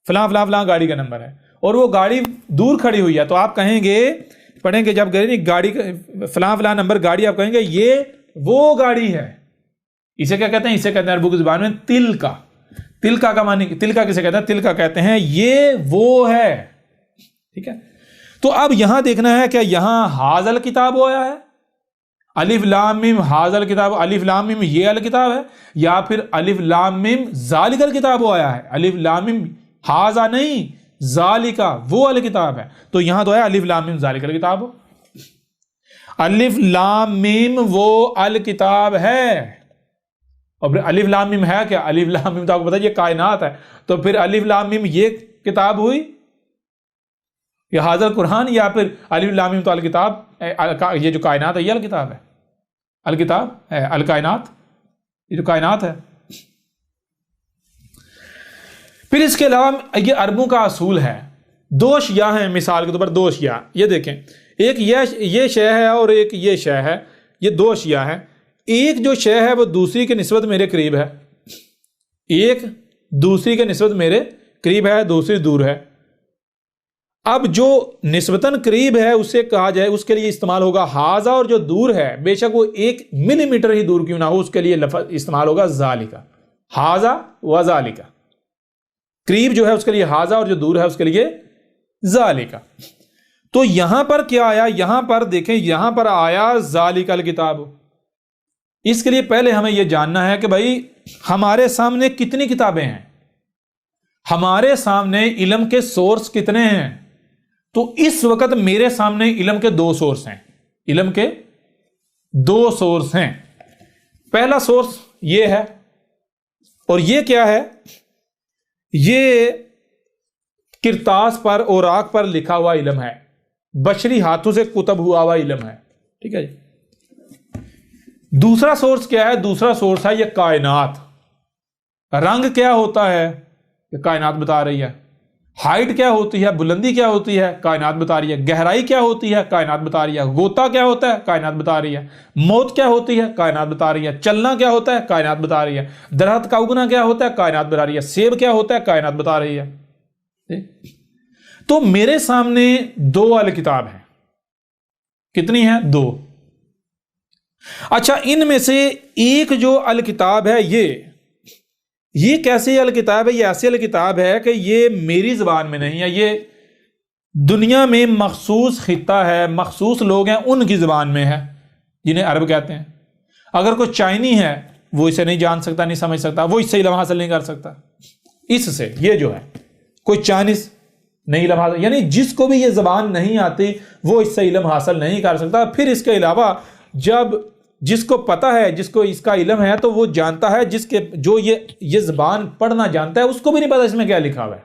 فلاں فلاں فلاں گاڑی کا نمبر ہے، اور وہ گاڑی دور کھڑی ہوئی ہے، تو آپ کہیں گے، پڑھیں گے جب گاڑی فلاں فلاں نمبر گاڑی، آپ کہیں گے یہ وہ گاڑی ہے. اسے کیا کہتے ہیں؟ اسے کہتے ہیں عربوں کی زبان میں تلکا. تلکا کا معنی، تلکا کسے کہتے ہیں؟ تلکا کہتے ہیں یہ وہ ہے. ٹھیک ہے. تو اب یہاں دیکھنا ہے کہ یہاں ھذا الکتاب آیا ہے، الف لام میم ھذا الکتاب، الف لام میم یہ الکتاب ہے، یا پھر الف لام میم ذالک الکتاب آیا ہے، الف لام میم ھذا نہیں ذالکہ وہ الکتاب ہے. تو یہاں تو ہے الف لام میم ذالک الکتاب. الف لام میم وہ الکتاب ہے. اور پھر الف لام میم ہے کیا؟ الف لام میم تو آپ کو پتا ہے یہ کائنات ہے. تو پھر الف لام میم یہ کتاب ہوئی، یہ ھذا القرآن، یا پھر الف لام میم تو الکتاب، یہ جو کائنات ہے یہ الکتاب ہے. الکتاب ہے الکائنات، یہ جو کائنات ہے۔ پھر اس کے علاوہ یہ عربوں کا اصول ہے، دو اشیاء ہیں، مثال کے طور پر دو اشیاء، یہ دیکھیں، ایک یہ شے ہے اور ایک یہ شے ہے، یہ دو اشیاء ہیں۔ ایک جو شے ہے وہ دوسری کے نسبت میرے قریب ہے، ایک دوسری کے نسبت میرے قریب ہے، دوسری دور ہے۔ اب جو نسبتاً قریب ہے اسے کہا جائے، اس کے لیے استعمال ہوگا ہاذا، اور جو دور ہے بے شک وہ 1 ملی میٹر ہی دور کیوں نہ ہو، اس کے لیے لفظ استعمال ہوگا ذالکا، ہاذا و ذالکا۔ قریب جو ہے اس کے لیے ہاذا اور جو دور ہے اس کے لیے ذالکا۔ تو یہاں پر کیا آیا؟ یہاں پر دیکھیں، یہاں پر آیا ذالک الکتاب۔ اس کے لیے پہلے ہمیں یہ جاننا ہے کہ بھائی ہمارے سامنے کتنی کتابیں ہیں، ہمارے سامنے علم کے سورس کتنے ہیں؟ تو اس وقت میرے سامنے علم کے 2 سورس ہیں، علم کے 2 سورس ہیں۔ پہلا سورس یہ ہے، اور یہ کیا ہے؟ یہ کرتاس پر، اوراق پر لکھا ہوا علم ہے، بشری ہاتھوں سے کتب ہوا علم ہے، ٹھیک ہے جی۔ دوسرا سورس کیا ہے؟ دوسرا سورس ہے یہ کائنات۔ رنگ کیا ہوتا ہے؟ یہ کائنات بتا رہی ہے۔ ہائٹ کیا ہوتی ہے، بلندی کیا ہوتی ہے، کائنات بتا رہی ہے۔ گہرائی کیا ہوتی ہے، کائنات بتا رہی ہے۔ غوطہ کیا ہوتا ہے، کائنات بتا رہی ہے۔ موت کیا ہوتی ہے، کائنات بتا رہی ہے۔ چلنا کیا ہوتا ہے، کائنات بتا رہی ہے۔ درخت کا اگنا کیا ہوتا ہے، کائنات بتا رہی ہے۔ سیب کیا ہوتا ہے، کائنات بتا رہی ہے۔ تو میرے سامنے 2 الکتاب ہیں، کتنی ہیں؟ 2۔ اچھا، ان میں سے ایک جو الکتاب ہے یہ کیسی الکتاب ہے؟ یہ ایسی الکتاب ہے کہ یہ میری زبان میں نہیں ہے، یہ دنیا میں مخصوص خطہ ہے، مخصوص لوگ ہیں ان کی زبان میں ہے، جنہیں عرب کہتے ہیں۔ اگر کوئی چائنی ہے وہ اسے نہیں جان سکتا، نہیں سمجھ سکتا، وہ اس سے علم حاصل نہیں کر سکتا۔ اس سے یہ جو ہے کوئی چائنیز نہیں علم حاصل، یعنی جس کو بھی یہ زبان نہیں آتی وہ اس سے علم حاصل نہیں کر سکتا۔ پھر اس کے علاوہ جس کو پتا ہے، جس کو اس کا علم ہے، تو وہ جانتا ہے، جو یہ زبان پڑھنا جانتا ہے اس کو بھی نہیں پتا اس میں کیا لکھا ہوا ہے۔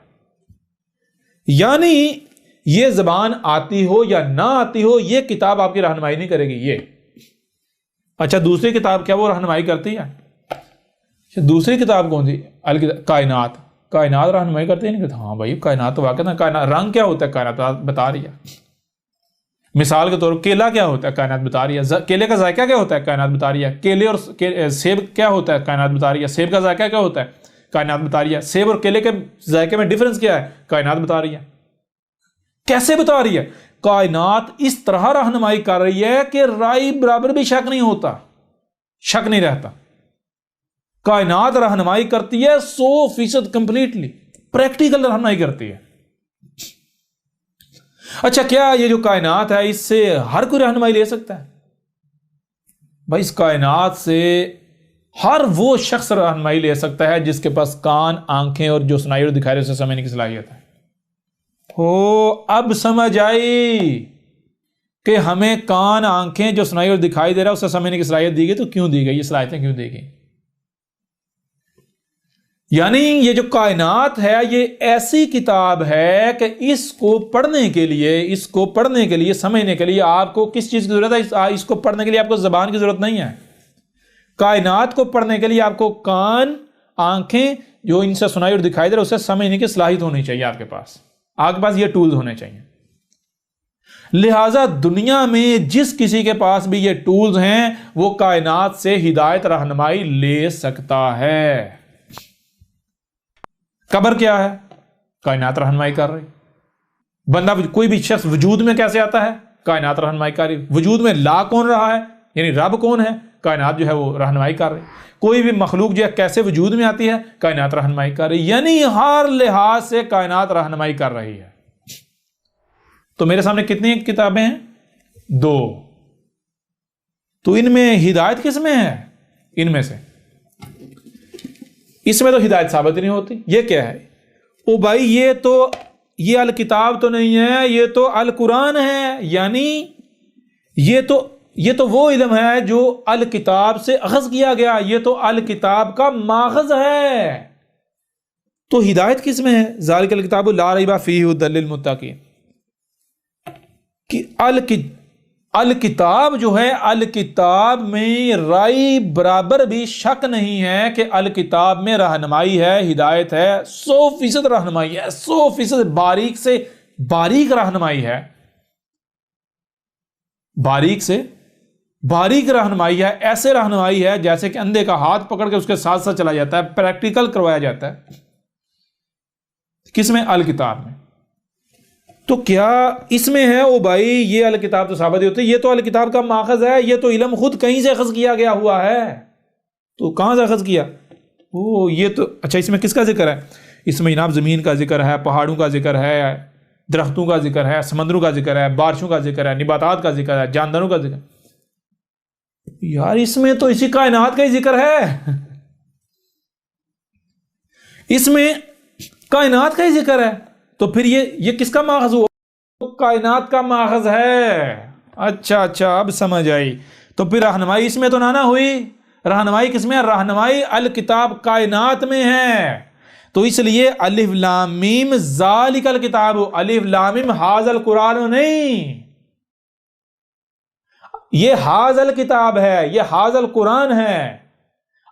یعنی یہ زبان آتی ہو یا نہ آتی ہو، یہ کتاب آپ کی رہنمائی نہیں کرے گی یہ۔ اچھا، دوسری کتاب کیا وہ رہنمائی کرتی ہے؟ دوسری کتاب کون سی؟ کائنات رہنمائی کرتی ہے؟ نہیں کرتی؟ ہاں بھائی، کائنات تو واقعی کائنات۔ رنگ کیا ہوتا ہے، کائنات بتا رہی ہے۔ مثال کے طور پر کیلا کیا ہوتا ہے، کائنات بتا رہی ہے۔ کیلے کا ذائقہ کیا ہوتا ہے، کائنات بتا رہی ہے۔ کیلے اور سیب کیا ہوتا ہے، کائنات بتا رہی ہے۔ سیب کا ذائقہ کیا ہوتا ہے، کائنات بتا رہی ہے۔ سیب اور کیلے کے ذائقے میں ڈفرنس کیا ہے، کائنات بتا رہی ہے۔ کیسے بتا رہی ہے؟ کائنات اس طرح رہنمائی کر رہی ہے کہ رائے برابر بھی شک نہیں ہوتا، شک نہیں رہتا۔ کائنات رہنمائی کرتی ہے 100% کمپلیٹلی، پریکٹیکل رہنمائی کرتی ہے۔ اچھا، کیا یہ جو کائنات ہے اس سے ہر کوئی رہنمائی لے سکتا ہے؟ بھائی، اس کائنات سے ہر وہ شخص رہنمائی لے سکتا ہے جس کے پاس کان، آنکھیں اور جو سنائی اور دکھائی اسے سمجھنے کی صلاحیت ہے۔ اب سمجھ آئی کہ ہمیں کان، آنکھیں، جو سنائی اور دکھائی دے رہا ہے اسے سمجھنے کی صلاحیت دی گئی، تو کیوں دی گئی؟ یہ صلاحیتیں کیوں دی گئی؟ یعنی یہ جو کائنات ہے یہ ایسی کتاب ہے کہ اس کو پڑھنے کے لیے سمجھنے کے لیے آپ کو کس چیز کی ضرورت ہے؟ اس کو پڑھنے کے لیے آپ کو زبان کی ضرورت نہیں ہے۔ کائنات کو پڑھنے کے لیے آپ کو کان، آنکھیں، جو ان سے سنائی اور دکھائی دے رہا ہے اسے سمجھنے کی صلاحیت ہونی چاہیے۔ آپ کے پاس یہ ٹولز ہونے چاہیے۔ لہذا دنیا میں جس کسی کے پاس بھی یہ ٹولز ہیں وہ کائنات سے ہدایت رہنمائی لے سکتا ہے۔ قبر کیا ہے؟ کائنات رہنمائی کر رہی۔ بندہ، کوئی بھی شخص وجود میں کیسے آتا ہے؟ کائنات رہنمائی کر رہی۔ وجود میں لا کون رہا ہے، یعنی رب کون ہے؟ کائنات جو ہے وہ رہنمائی کر رہی۔ کوئی بھی مخلوق جو ہے کیسے وجود میں آتی ہے؟ کائنات رہنمائی کر رہی۔ یعنی ہر لحاظ سے کائنات رہنمائی کر رہی ہے۔ تو میرے سامنے کتنی کتابیں ہیں؟ 2۔ تو ان میں ہدایت کس میں ہے؟ ان میں سے اس میں تو ہدایت ثابت نہیں ہوتی۔ یہ کیا ہے؟ او بھائی، یہ الکتاب تو نہیں ہے، یہ تو القرآن ہے۔ یعنی یہ تو وہ علم ہے جو الکتاب سے اخذ کیا گیا، یہ تو الکتاب کا ماخذ ہے۔ تو ہدایت کس میں ہے؟ ذالک الکتاب لا ریب فیہ ھدی للمتقین۔ کہ الکتاب جو ہے، الکتاب میں رائی برابر بھی شک نہیں ہے کہ الکتاب میں رہنمائی ہے، ہدایت ہے، 100% رہنمائی ہے، 100% باریک سے باریک رہنمائی ہے، باریک سے باریک رہنمائی ہے، ایسے رہنمائی ہے جیسے کہ اندھے کا ہاتھ پکڑ کے اس کے ساتھ ساتھ چلا جاتا ہے، پریکٹیکل کروایا جاتا ہے۔ کس میں؟ الکتاب میں۔ تو کیا اس میں ہے او بھائی یہ الکتاب تو ثابت ہی ہوتی ہے، یہ تو الکتاب کا ماخذ ہے، یہ تو علم خود کہیں سے اخذ کیا گیا ہوا ہے، تو کہاں سے اخذ کیا؟ یہ تو اچھا، اس میں کس کا ذکر ہے؟ اس میں جناب زمین کا ذکر ہے، پہاڑوں کا ذکر ہے، درختوں کا ذکر ہے، سمندروں کا ذکر ہے، بارشوں کا ذکر ہے، نباتات کا ذکر ہے، جانداروں کا ذکر ہے۔ یار اس میں تو اسی کائنات کا ہی ذکر ہے، اس میں کائنات کا ہی ذکر ہے، تو پھر یہ کس کا ماخذ ہوا؟ کائنات کا ماخذ ہے۔ اچھا اب سمجھ آئی۔ تو پھر رہنمائی اس میں تو نہ ہوئی، رہنمائی کس میں ہے؟ رہنمائی الکتاب کائنات میں ہے۔ تو اس لیے الف لام میم ذالک الکتاب، الف لام میم ھذا القرآن نہیں، یہ ھذا الکتاب ہے، یہ ھذا القرآن ہے۔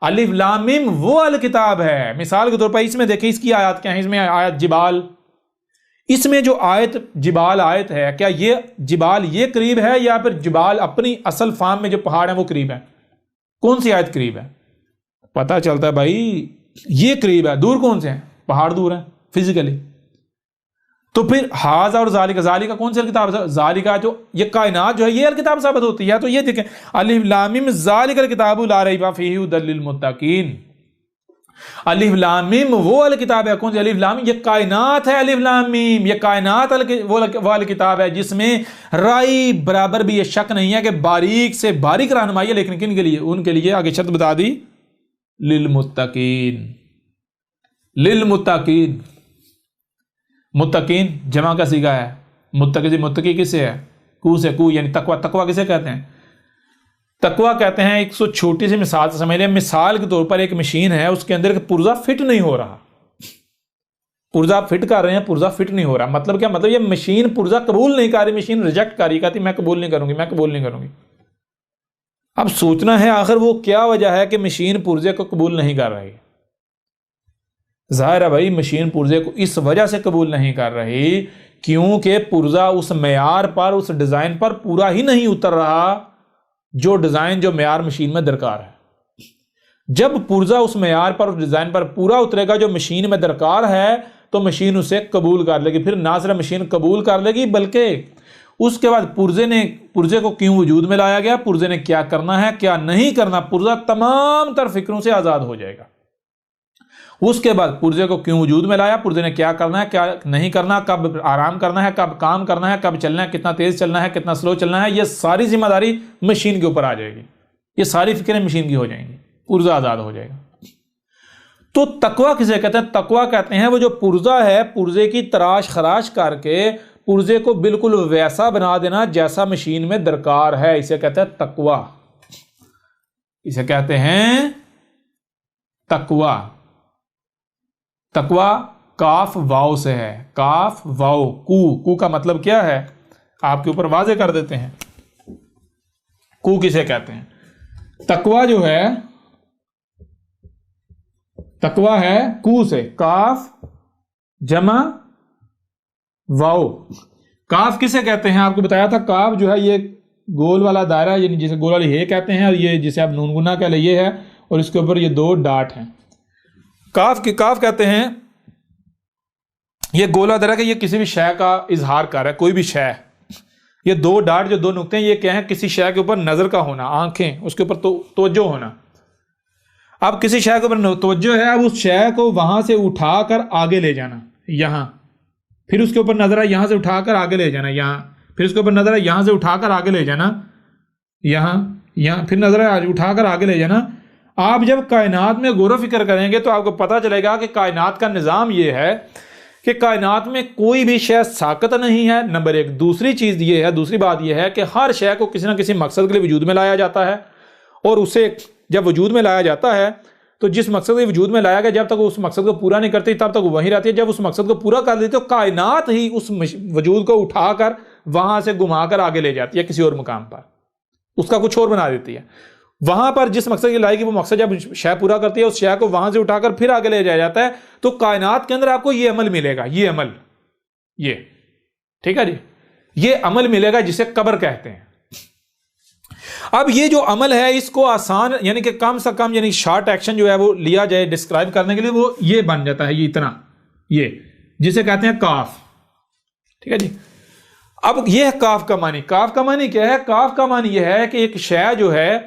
الف لام میم وہ الکتاب ہے۔ مثال کے طور پر اس میں دیکھیں اس کی آیات کیا ہیں، اس میں آیت جبال، اس میں جو آیت جبال آیت ہے، کیا یہ جبال یہ قریب ہے یا پھر جبال اپنی اصل فارم میں جو پہاڑ ہیں وہ قریب ہے؟ کون سی آیت قریب ہے؟ پتہ چلتا ہے بھائی یہ قریب ہے، دور کون سے ہیں؟ پہاڑ دور ہیں فزیکلی۔ تو پھر ھذا اور ذالک، ذالک کون سی الکتاب ہے؟ ذالک جو یہ کائنات جو ہے یہ الکتاب ثابت ہوتی ہے۔ تو یہ دیکھیں الف لام میم ذالک الکتاب لا ریب فیہ ھدی للمتقین، الف لام میم وہ الکتاب ہے، کون سی؟ الف لام یہ کائنات ہے، الف لام میم یہ کائنات وہ الکتاب ہے جس میں رائی برابر بھی یہ شک نہیں ہے کہ باریک سے باریک رہنمائی ہے، لیکن کن کے لیے؟ ان کے لیے آگے شرط بتا دی، للمتقین، للمتقین، متقین جمع کا صیغہ ہے، متقی کس سے ہے؟ کو سے، کو یعنی تقوی، تقوی کسے کہتے ہیں؟ تقوی کہتے ہیں، ایک سو چھوٹی سی مثال سے سمجھ لیں، مثال کے طور پر ایک مشین ہے، اس کے اندر ایک پرزہ فٹ نہیں ہو رہا، پرزہ فٹ کر رہے ہیں، پرزہ فٹ نہیں ہو رہا، مطلب کیا؟ مطلب یہ مشین پرزہ قبول نہیں کر رہی، مشین ریجیکٹ کر رہی، کہتی میں قبول نہیں کروں گی، میں قبول نہیں کروں گی۔ اب سوچنا ہے آخر وہ کیا وجہ ہے کہ مشین پرزے کو قبول نہیں کر رہی؟ ظاہر ہے بھائی مشین پرزے کو اس وجہ سے قبول نہیں کر رہی کیونکہ پرزہ اس معیار پر، اس ڈیزائن پر پورا ہی نہیں اتر رہا جو ڈیزائن، جو معیار مشین میں درکار ہے۔ جب پرزہ اس معیار پر، اس ڈیزائن پر پورا اترے گا جو مشین میں درکار ہے تو مشین اسے قبول کر لے گی۔ پھر نہ صرف مشین قبول کر لے گی بلکہ اس کے بعد پرزے کو کیوں وجود میں لایا گیا، پرزے نے کیا کرنا ہے کیا نہیں کرنا، پرزہ تمام تر فکروں سے آزاد ہو جائے گا۔ اس کے بعد پرزے کو کیوں وجود میں لایا، پرزے نے کیا کرنا ہے کیا نہیں کرنا، کب آرام کرنا ہے، کب کام کرنا ہے، کب چلنا ہے، کتنا تیز چلنا ہے، کتنا سلو چلنا ہے، یہ ساری ذمہ داری مشین کے اوپر آ جائے گی، یہ ساری فکریں مشین کی ہو جائیں گی، پرزہ آزاد ہو جائے گا۔ تو تقوی کسے کہتے ہیں؟ تقوی کہتے ہیں وہ جو پرزہ ہے، پرزے کی تراش خراش کر کے پرزے کو بالکل ویسا بنا دینا جیسا مشین میں درکار ہے، اسے کہتے ہیں تقوی، اسے کہتے ہیں تقوی۔ تقوی کاف واو سے ہے، کاف واو، کو کا مطلب کیا ہے آپ کے اوپر واضح کر دیتے ہیں۔ کو کسے کہتے ہیں؟ تقوی جو ہے، تقوی ہے کو سے، کاف جمع واو۔ کاف کسے کہتے ہیں؟ آپ کو بتایا تھا کاف جو ہے یہ گول والا دائرہ، یعنی جسے گول والی ہے کہتے ہیں، اور یہ جسے آپ نون گنا کہہ لیں یہ ہے، اور اس کے اوپر یہ دو ڈاٹ ہیں۔ کاف کہتے ہیں یہ گولا دائرہ کہ یہ کسی بھی شے کا اظہار کر رہا ہے، کوئی بھی شے، یہ دو ڈاٹ جو دو نقطے ہیں یہ کیا ہیں؟ کسی شے کے اوپر نظر کا ہونا، آنکھیں، اس کے اوپر توجہ ہونا۔ اب کسی شے کے اوپر توجہ ہے، اب اس شے کو وہاں سے اٹھا کر آگے لے جانا، یہاں، پھر اس کے اوپر نظر ہے یہاں سے اٹھا کر آگے لے جانا، یہاں، پھر اس کے اوپر نظر ہے یہاں سے اٹھا کر آگے لے جانا، یہاں، پھر نظر ہے اٹھا کر آگے لے جانا۔ آپ جب کائنات میں غور و فکر کریں گے تو آپ کو پتہ چلے گا کہ کائنات کا نظام یہ ہے کہ کائنات میں کوئی بھی شے ساقط نہیں ہے، نمبر ایک۔ دوسری چیز یہ ہے، دوسری بات یہ ہے کہ ہر شے کو کسی نہ کسی مقصد کے لیے وجود میں لایا جاتا ہے، اور اسے جب وجود میں لایا جاتا ہے تو جس مقصد کے وجود میں لایا گیا جب تک وہ اس مقصد کو پورا نہیں کرتی تب تک وہ وہیں رہتی ہے، جب اس مقصد کو پورا کر دیتی تو کائنات ہی اس وجود کو اٹھا کر وہاں سے گھما کر آگے لے جاتی ہے کسی اور مقام پر، اس کا کچھ اور بنا دیتی ہے۔ وہاں پر جس مقصد کی لائے گی وہ مقصد جب شے پورا کرتی ہے، اس شے کو وہاں سے اٹھا کر پھر آگے لے جایا جاتا ہے۔ تو کائنات کے اندر آپ کو یہ عمل ملے گا، یہ عمل، یہ ٹھیک ہے جی، یہ عمل ملے گا جسے قبر کہتے ہیں۔ اب یہ جو عمل ہے اس کو آسان یعنی کہ کم سے کم یعنی شارٹ ایکشن جو ہے وہ لیا جائے ڈسکرائب کرنے کے لیے، وہ یہ بن جاتا ہے، یہ اتنا، یہ جسے کہتے ہیں کاف، ٹھیک ہے جی۔ اب یہ کاف کا معنی، کاف کا معنی کیا ہے؟ کاف کا معنی یہ ہے کہ ایک شے جو ہے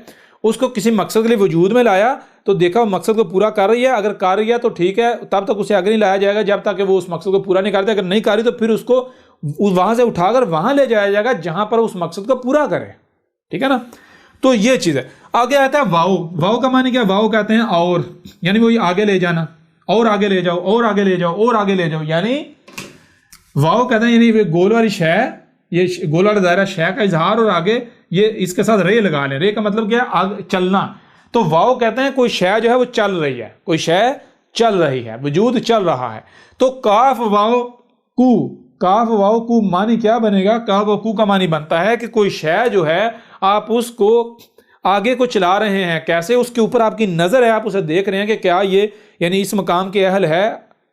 اس کو کسی مقصد کے لیے وجود میں لایا تو دیکھا وہ مقصد کو پورا کر رہی ہے، اگر کر رہی ہے تو ٹھیک ہے، تب تک اسے آگے نہیں لایا جائے گا جب تک کہ وہ اس مقصد کو پورا نہیں کرتے، اگر نہیں کر رہی تو پھر اس کو وہاں سے اٹھا کر وہاں لے جایا جائے گا جہاں پر اس مقصد کو پورا کرے، ٹھیک ہے نا۔ تو یہ چیز ہے۔ آگے آتا ہے واؤ، واؤ کا معنی کیا؟ واؤ کہتے ہیں اور، یعنی وہی آگے لے جانا، اور آگے لے جاؤ، اور آگے لے جاؤ، اور آگے لے جاؤ، یعنی واؤ کہتے ہیں یعنی گول والی شے، یہ گول والا دائرہ شے کا اظہار، اور آگے یہ اس کے ساتھ رے لگا لیں، رے کا مطلب کیا ہے؟ چلنا۔ تو واؤ کہتے ہیں کوئی شے جو ہے وہ چل رہی ہے، کوئی شے چل رہی ہے، وجود چل رہا ہے۔ تو کاف واؤ کو، کاف واؤ کو معنی کیا بنے گا؟ کاف واؤ کو کا معنی بنتا ہے کہ کوئی شے جو ہے آپ اس کو آگے کو چلا رہے ہیں، کیسے؟ اس کے اوپر آپ کی نظر ہے، آپ اسے دیکھ رہے ہیں کہ کیا یہ یعنی اس مقام کے اہل ہے،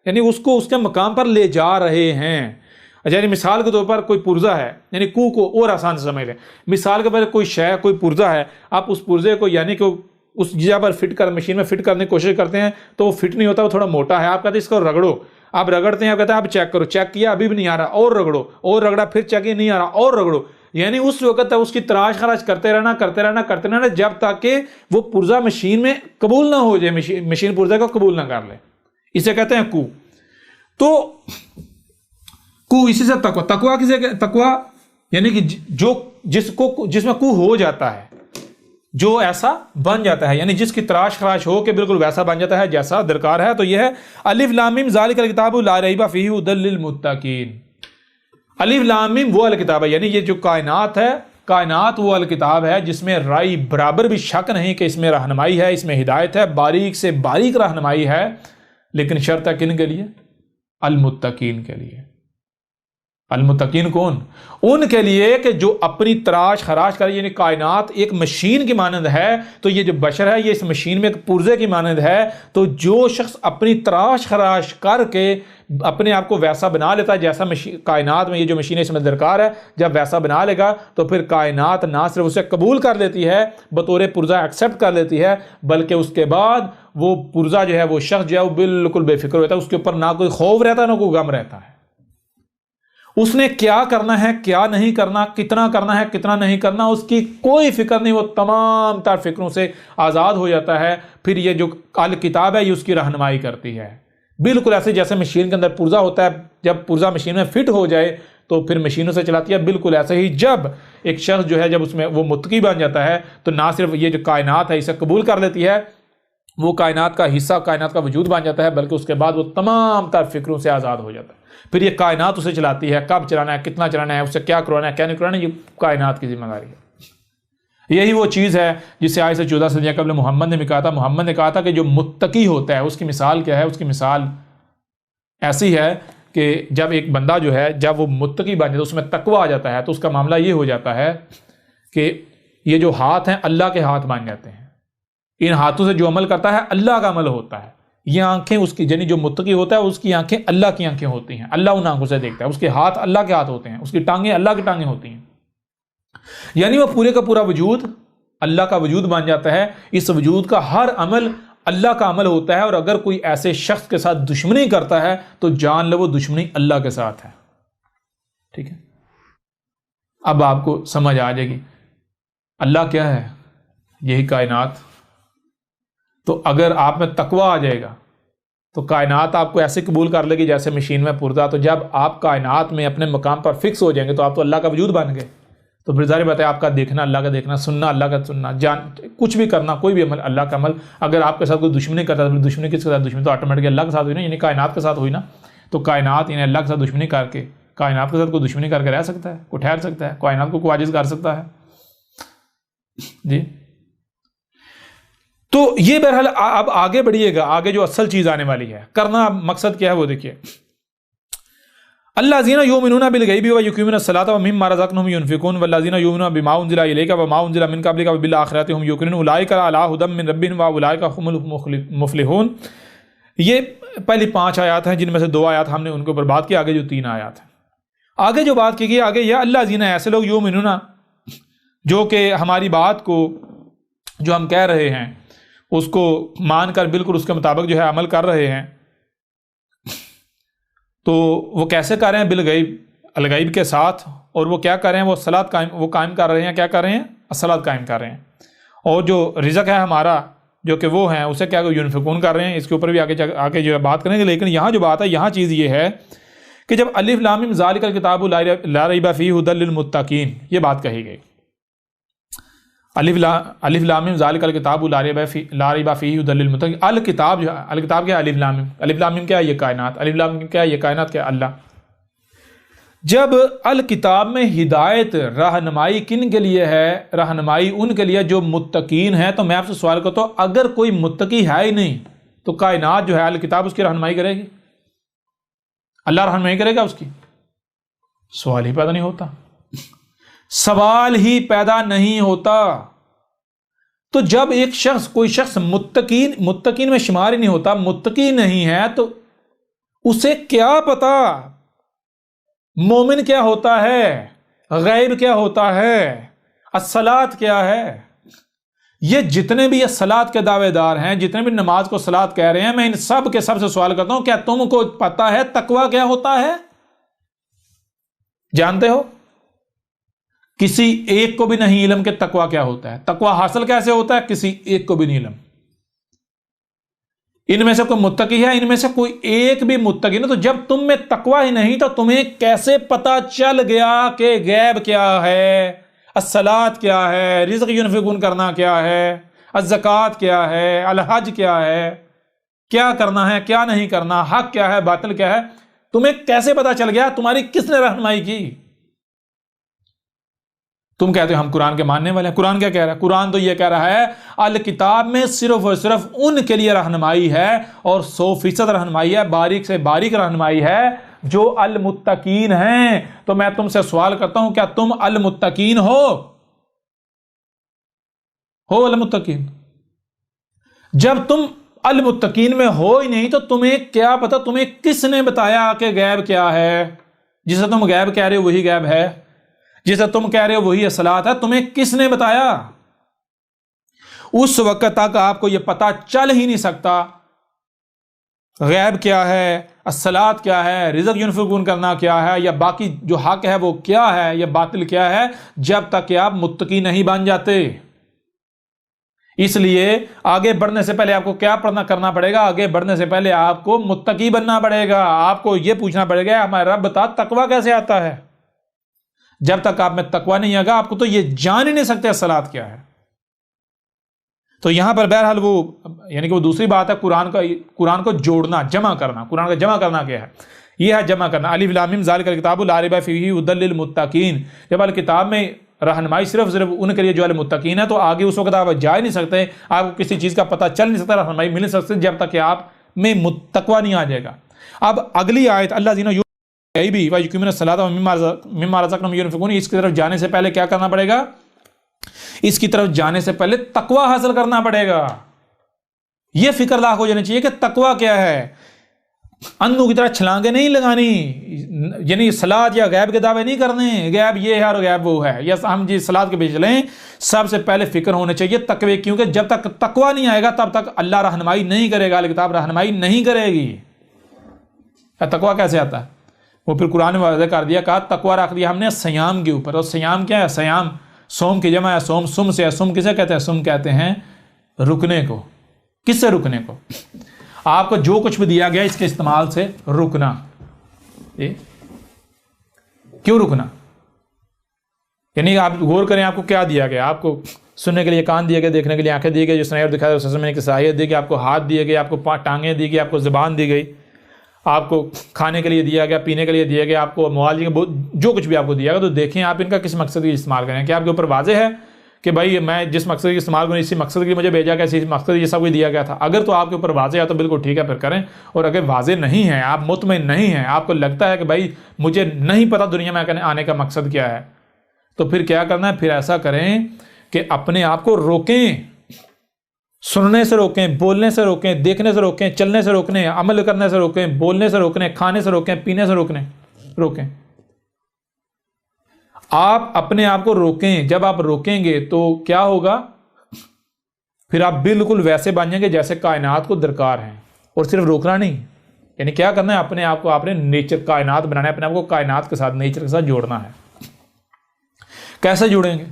یعنی اس کو اس کے مقام پر لے جا رہے ہیں۔ یعنی مثال کے طور پر کوئی پرزہ ہے، یعنی کو اور آسان سے سمجھ لیں، مثال کے طور پر کوئی شے، کوئی پرزہ ہے، آپ اس پرزے کو یعنی کہ اس جگہ پر فٹ کر مشین میں فٹ کرنے کی کوشش کرتے ہیں تو وہ فٹ نہیں ہوتا، وہ تھوڑا موٹا ہے، آپ کہتے ہیں اس کو رگڑو، آپ رگڑتے ہیں، آپ کہتے ہیں آپ چیک کرو، چیک کیا ابھی بھی نہیں آ رہا، اور رگڑو، اور رگڑا، پھر چیک کیا نہیں آ رہا، اور رگڑو، یعنی اس وقت تک اس کی تراش خراش کرتے رہنا کرتے رہنا کرتے رہنا جب تک کہ وہ پرزہ مشین میں قبول نہ ہو جائے، مشین پرزے کو قبول نہ کر لے، اسے کہتے ہیں کو۔ تو کو اسی سے تقوی، تقوی کسے کہ تقوی یعنی کہ جس میں کو ہو جاتا ہے، جو ایسا بن جاتا ہے، یعنی جس کی تراش خراش ہو کہ بالکل ویسا بن جاتا ہے جیسا درکار ہے۔ تو یہ ہے الف لام میم ذالک الکتاب لا ریب فیہ ھدی للمتقین۔ الف لام میم وہ الکتاب ہے، یعنی یہ جو کائنات ہے، کائنات وہ الکتاب ہے جس میں رائی برابر بھی شک نہیں کہ اس میں رہنمائی ہے، اس میں ہدایت ہے، باریک سے باریک رہنمائی ہے، لیکن شرط ہے کن کے لیے؟ المتقین کے لیے۔ المتقین کون؟ ان کے لیے کہ جو اپنی تراش خراش کر، یعنی کائنات ایک مشین کی مانند ہے، تو یہ جو بشر ہے یہ اس مشین میں ایک پرزے کی مانند ہے۔ تو جو شخص اپنی تراش خراش کر کے اپنے آپ کو ویسا بنا لیتا ہے جیسا کائنات میں یہ جو مشین ہے اس میں درکار ہے، جب ویسا بنا لے گا تو پھر کائنات نہ صرف اسے قبول کر لیتی ہے، بطور پرزہ ایکسیپٹ کر لیتی ہے، بلکہ اس کے بعد وہ پرزہ جو ہے، وہ شخص جو ہے وہ بالکل بے فکر ہوتا ہے، اس کے اوپر نہ کوئی خوف رہتا نہ کوئی غم رہتا ہے۔ اس نے کیا کرنا ہے، کیا نہیں کرنا، کتنا کرنا ہے، کتنا نہیں کرنا، اس کی کوئی فکر نہیں، وہ تمام تر فکروں سے آزاد ہو جاتا ہے۔ پھر یہ جو الکتاب ہے یہ اس کی رہنمائی کرتی ہے، بالکل ایسے جیسے مشین کے اندر پرزہ ہوتا ہے، جب پرزہ مشین میں فٹ ہو جائے تو پھر مشینوں سے چلاتی ہے، بالکل ایسے ہی جب ایک شخص جو ہے جب اس میں وہ متقی بن جاتا ہے تو نہ صرف یہ جو کائنات ہے اسے قبول کر لیتی ہے، وہ کائنات کا حصہ، کائنات کا وجود بن جاتا ہے، بلکہ اس کے بعد وہ تمام تر فکروں سے آزاد ہو جاتا ہے۔ پھر یہ کائنات اسے چلاتی ہے، کب چلانا ہے، کتنا چلانا ہے، اسے کیا کروانا ہے، کیا نہیں کروانا ہے، یہ کائنات کی ذمہ داری ہے۔ یہی وہ چیز ہے جسے آج سے 14 صدیاں قبل محمد نے بھی کہا تھا۔ محمد نے کہا تھا کہ جو متقی ہوتا ہے اس کی مثال کیا ہے؟ اس کی مثال ایسی ہے کہ جب ایک بندہ جو ہے جب وہ متقی بن جاتا ہے، اس میں تقوی آ جاتا ہے، تو اس کا معاملہ یہ ہو جاتا ہے کہ یہ جو ہاتھ ہیں اللہ کے ہاتھ بن جاتے ہیں، ان ہاتھوں سے جو عمل کرتا ہے اللہ کا عمل ہوتا ہے۔ یہ آنکھیں اس کی، یعنی جو متقی ہوتا ہے اس کی آنکھیں اللہ کی آنکھیں ہوتی ہیں، اللہ ان آنکھوں سے دیکھتا ہے، اس کے ہاتھ اللہ کے ہاتھ ہوتے ہیں، اس کی ٹانگیں اللہ کی ٹانگیں ہوتی ہیں، یعنی وہ پورے کا پورا وجود اللہ کا وجود بن جاتا ہے۔ اس وجود کا ہر عمل اللہ کا عمل ہوتا ہے، اور اگر کوئی ایسے شخص کے ساتھ دشمنی کرتا ہے تو جان لو وہ دشمنی اللہ کے ساتھ ہے، ٹھیک ہے۔ اب آپ کو سمجھ آ جائے گی اللہ کیا ہے، یہی کائنات۔ تو اگر آپ میں تقوی آ جائے گا تو کائنات آپ کو ایسے قبول کر لے گی جیسے مشین میں پرزہ۔ تو جب آپ کائنات میں اپنے مقام پر فکس ہو جائیں گے تو آپ تو اللہ کا وجود بن گئے، تو پھر ظاہر بات ہے آپ کا دیکھنا اللہ کا دیکھنا، سننا اللہ کا سننا، کچھ بھی کرنا، کوئی بھی عمل اللہ کا عمل۔ اگر آپ کے ساتھ کوئی دشمنی کرتا ہے تو دشمنی کس کے ساتھ؟ دشمنی تو آٹومیٹکلی اللہ کے ساتھ ہوئی نا، یعنی کائنات کے ساتھ ہوئی نا۔ تو کائنات یعنی اللہ کے ساتھ دشمنی کر کے، کائنات کے ساتھ کوئی دشمنی کر کے رہ سکتا ہے؟ کوئی ٹھہر سکتا ہے؟ کائنات کو کوئی عاجز کر سکتا ہے؟ جی۔ تو یہ بہرحال اب آگے بڑھیے گا، آگے جو اصل چیز آنے والی ہے، کرنا مقصد کیا ہے وہ دیکھیے۔ الذین یؤمنون بالغیب ویقیمون الصلاۃ ومما رزقناہم ینفقون والذین یؤمنون بما انزل الیک وما انزل من قبلک وبالآخرۃ ھم یوقنون اولئک علی ھدی من ربہم واولئک ھم المفلحون۔ یہ پہلی 5 آیات ہیں، جن میں سے 2 آیات ہم نے ان کے اوپر بات کی، آگے جو 3 آیات ہیں، آگے جو بات کی گئی آگے یہ الذین، ایسے لوگ یؤمنون جو کہ ہماری بات کو جو ہم کہہ رہے ہیں اس کو مان کر بالکل اس کے مطابق جو ہے عمل کر رہے ہیں، تو وہ کیسے کر رہے ہیں؟ بالغیب، الغیب کے ساتھ، اور وہ کیا کر رہے ہیں؟ وہ صلاۃ قائم کر رہے ہیں، کیا کر رہے ہیں؟ الصلاۃ قائم کر رہے ہیں، اور جو رزق ہے ہمارا جو کہ وہ ہیں اسے کیا ینفقون کر رہے ہیں۔ اس کے اوپر بھی آگے جو بات کریں گے، لیکن یہاں جو بات ہے، یہاں چیز یہ ہے کہ جب الف لام میم ذالک الکتاب لا ریب فیہ ہدی للمتقین یہ بات کہی گئی، الف لام میم ذالک الکتاب لا ریب فیہ ہدی للمتقین، الکتاب جو ہے، الکتاب کیا ہے؟ الف لام میم کیا ہے؟ یہ کائنات، الف لام میم کیا ہے؟ یہ کائنات کیا ہے؟ اللہ۔ جب الکتاب میں ہدایت، رہنمائی کن کے لیے ہے؟ رہنمائی ان کے لیے جو متقین ہیں۔ تو میں آپ سے سوال کرتا ہوں، اگر کوئی متقی ہے ہی نہیں تو کائنات جو ہے الکتاب اس کی رہنمائی کرے گی؟ اللہ رہنمائی کرے گا اس کی؟ سوال ہی پیدا نہیں ہوتا، سوال ہی پیدا نہیں ہوتا۔ تو جب ایک شخص، کوئی شخص متقین میں شمار ہی نہیں ہوتا، متقی نہیں ہے، تو اسے کیا پتا مومن کیا ہوتا ہے، غیب کیا ہوتا ہے، الصلاۃ کیا ہے؟ یہ جتنے بھی الصلاۃ کے دعوے دار ہیں، جتنے بھی نماز کو صلاۃ کہہ رہے ہیں، میں ان سب کے سب سے سوال کرتا ہوں، کیا تم کو پتا ہے تقویٰ کیا ہوتا ہے؟ جانتے ہو؟ کسی ایک کو بھی نہیں علم کہ تقویٰ کیا ہوتا ہے، تقویٰ حاصل کیسے ہوتا ہے، کسی ایک کو بھی نہیں علم۔ ان میں سے کوئی متقی ہے؟ ان میں سے کوئی ایک بھی متقی نہیں۔ تو جب تم میں تقویٰ ہی نہیں تو تمہیں کیسے پتا چل گیا کہ غیب کیا ہے، الصلاۃ کیا ہے، رزق ینفقون کرنا کیا ہے، الزکوٰۃ کیا ہے، الحج کیا ہے، کیا کرنا ہے کیا نہیں کرنا، حق کیا ہے باطل کیا ہے؟ تمہیں کیسے پتا چل گیا؟ تمہاری کس نے رہنمائی کی؟ تم کہتے ہو ہم قرآن کے ماننے والے ہیں۔ قرآن کیا کہہ رہا ہے؟ قرآن تو یہ کہہ رہا ہے الکتاب میں صرف اور صرف ان کے لیے رہنمائی ہے، اور 100% رہنمائی ہے، باریک سے باریک رہنمائی ہے جو المتقین ہیں۔ تو میں تم سے سوال کرتا ہوں، کیا تم المتقین ہو المتقین؟ جب تم المتقین میں ہو ہی نہیں تو تمہیں کیا پتا، تمہیں کس نے بتایا کہ غیب کیا ہے؟ جسے تم غیب کہہ رہے ہو وہی غیب ہے، جسے تم کہہ رہے ہو وہی الصلاۃ ہے، تمہیں کس نے بتایا؟ اس وقت تک آپ کو یہ پتا چل ہی نہیں سکتا غیب کیا ہے، الصلاۃ کیا ہے، رزق ینفقون کرنا کیا ہے، یا باقی جو حق ہے وہ کیا ہے، یا باطل کیا ہے، جب تک کہ آپ متقی نہیں بن جاتے۔ اس لیے آگے بڑھنے سے پہلے آپ کو کیا کرنا پڑے گا؟ آگے بڑھنے سے پہلے آپ کو متقی بننا پڑے گا۔ آپ کو یہ پوچھنا پڑے گا ہمارا رب بتا تقویٰ کیسے آتا ہے؟ جب تک آپ میں تقویٰ نہیں آگا آپ کو تو یہ جان ہی نہیں سکتے الصلاۃ کیا ہے۔ تو یہاں پر بہرحال وہ یعنی کہ وہ دوسری بات ہے، قرآن کو جوڑنا، جمع کرنا۔ قرآن کا جمع کرنا کیا ہے؟ یہ ہے جمع کرنا، الف لام میم ذالک الکتاب لا ریب فیہ ھدی للمتقین۔ جب الکتاب میں رہنمائی صرف ان کے لیے جو المتقین ہے، تو آگے اس وقت آپ جا ہی نہیں سکتے، آپ کو کسی چیز کا پتہ چل نہیں سکتا، رہنمائی مل نہیں سکتی جب تک کہ آپ میں تقویٰ نہیں آ جائے گا۔ اب اگلی آیت الذین بھی ویقیمون الصلاۃ ومما رزقناہم ینفقون، اس کی طرف جانے سے پہلے کیا کرنا پڑے گا؟ اس کی طرف جانے سے پہلے تقویٰ حاصل کرنا پڑے گا۔ یہ فکر لاحق ہو جانی چاہیے کہ تقویٰ کیا ہے۔ اندھوں کی طرح چھلانگیں نہیں لگانی، یعنی صلاۃ یا غیب کے دعوے نہیں کرنے، غیب یہ ہے اور غیب وہ ہے، یا ہم جی صلاۃ کے پیچھے چلیں۔ سب سے پہلے فکر ہونے چاہیے تقوی، کیونکہ جب تک تقویٰ نہیں آئے گا تب تک اللہ رہنمائی نہیں کرے گا، الکتاب رہنمائی نہیں کرے گی۔ تقویٰ کیسے آتا ہے؟ وہ پھر قرآن نے واضح کر دیا، کہا تقویٰ رکھ دیا ہم نے سیام کے اوپر، اور سیام کیا ہے؟ سیام سوم کی جمع ہے، سوم سم سے ہے۔ سم کسے کہتے ہیں؟ سم کہتے ہیں رکنے کو۔ کس سے رکنے کو؟ آپ کو جو کچھ بھی دیا گیا اس کے استعمال سے رکنا۔ کیوں رکنا؟ یعنی آپ غور کریں آپ کو کیا دیا گیا۔ آپ کو سننے کے لیے کان دیے گئے، دیکھنے کے لیے آنکھیں دی گئی، جو سنائی اور دکھائی اس میں کی صلاحیت دی گئی، آپ کو ہاتھ دیے گئے، آپ کو ٹانگیں دی گئی، آپ کو زبان دی گئی، آپ کو کھانے کے لیے دیا گیا، پینے کے لیے دیا گیا، آپ کو موال جو کچھ بھی آپ کو دیا گیا، تو دیکھیں آپ ان کا کس مقصد کے استعمال کریں۔ کہ آپ کے اوپر واضح ہے کہ بھائی میں جس مقصد کی استعمال کروں اسی مقصد کے لیے مجھے بھیجا گیا، اسی مقصد یہ سب کچھ دیا گیا تھا، اگر تو آپ کے اوپر واضح ہے تو بالکل ٹھیک ہے پھر کریں، اور اگر واضح نہیں ہے، آپ مطمئن نہیں ہیں، آپ کو لگتا ہے کہ بھائی مجھے نہیں پتا دنیا میں آنے کا مقصد کیا ہے، تو پھر کیا کرنا ہے؟ پھر ایسا کریں کہ اپنے آپ کو روکیں، سننے سے روکیں، بولنے سے روکیں، دیکھنے سے روکیں، چلنے سے روکیں، عمل کرنے سے روکیں، بولنے سے روکیں، کھانے سے روکیں، پینے سے روکیں۔ آپ اپنے آپ کو روکیں۔ جب آپ روکیں گے تو کیا ہوگا؟ پھر آپ بالکل ویسے بن جائیں گے جیسے کائنات کو درکار ہیں۔ اور صرف روکنا نہیں، یعنی کیا کرنا ہے؟ اپنے آپ کو آپ نے نیچر، کائنات بنانا ہے، اپنے آپ کو کائنات کے ساتھ، نیچر کے ساتھ جوڑنا ہے۔ کیسے جڑیں گے؟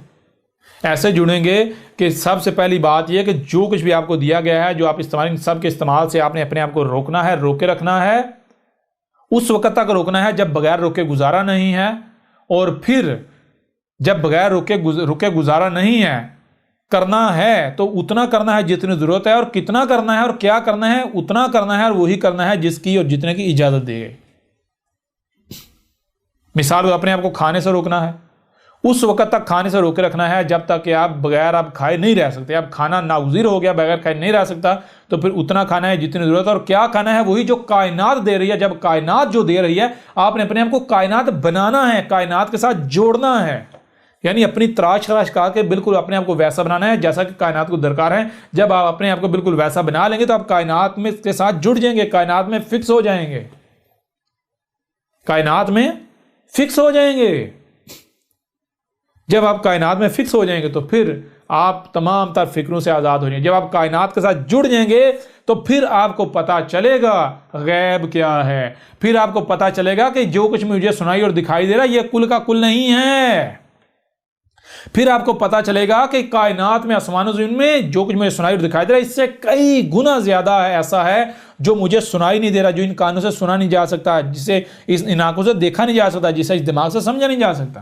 ایسے جڑیں گے کہ سب سے پہلی بات یہ کہ جو کچھ بھی آپ کو دیا گیا ہے، جو آپ استعمال، سب کے استعمال سے آپ نے اپنے آپ کو روکنا ہے، روکے رکھنا ہے، اس وقت تک روکنا ہے جب بغیر روکے گزارا نہیں ہے، اور پھر جب بغیر روکے گزارا نہیں ہے، کرنا ہے تو اتنا کرنا ہے جتنی ضرورت ہے، اور کتنا کرنا ہے اور کیا کرنا ہے؟ اتنا کرنا ہے، اور وہی کرنا ہے جس کی اور جتنے کی اجازت دی گئی۔ مثال، اپنے آپ کو کھانے سے روکنا ہے، اس وقت تک کھانے سے روکے رکھنا ہے جب تک کہ آپ بغیر آپ کھائے نہیں رہ سکتے۔ اب کھانا ناگزیر ہو گیا، بغیر کھائے نہیں رہ سکتا، تو پھر اتنا کھانا ہے جتنی ضرورت ہے، اور کیا کھانا ہے؟ وہی جو کائنات دے رہی ہے۔ جب کائنات جو دے رہی ہے، آپ نے اپنے آپ کو کائنات بنانا ہے، کائنات کے ساتھ جوڑنا ہے، یعنی اپنی تراش کر کے بالکل اپنے آپ کو ویسا بنانا ہے جیسا کہ کائنات کو درکار ہے۔ جب آپ اپنے آپ کو بالکل ویسا بنا لیں گے تو آپ کائنات میں کے ساتھ جڑ جائیں گے، کائنات میں فکس ہو جائیں گے، کائنات میں فکس ہو جائیں گے۔ جب آپ کائنات میں فکس ہو جائیں گے تو پھر آپ تمام تر فکروں سے آزاد ہو جائیں گے۔ جب آپ کائنات کے ساتھ جڑ جائیں گے تو پھر آپ کو پتا چلے گا غیب کیا ہے، پھر آپ کو پتا چلے گا کہ جو کچھ مجھے سنائی اور دکھائی دے رہا یہ کل کا کل نہیں ہے۔ پھر آپ کو پتا چلے گا کہ کائنات میں، آسمان و زمین میں جو کچھ مجھے سنائی اور دکھائی دے رہا ہے اس سے کئی گنا زیادہ ہے، ایسا ہے جو مجھے سنائی نہیں دے رہا، جو ان کانوں سے سنا نہیں جا سکتا، جسے ان آنکھوں سے دیکھا نہیں جا سکتا، جسے اس دماغ سے سمجھا نہیں جا سکتا۔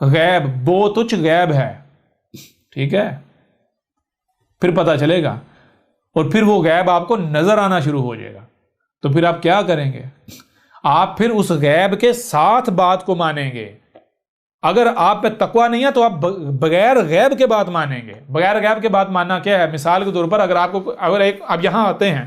غیب بہت تچھ غیب ہے، ٹھیک ہے؟ پھر پتا چلے گا، اور پھر وہ غیب آپ کو نظر آنا شروع ہو جائے گا۔ تو پھر آپ کیا کریں گے؟ آپ پھر اس غیب کے ساتھ بات کو مانیں گے۔ اگر آپ پہ تقوی نہیں ہے تو آپ بغیر غیب کے بات مانیں گے۔ بغیر غیب کے بات ماننا کیا ہے؟ مثال کے طور پر اگر آپ یہاں آتے ہیں،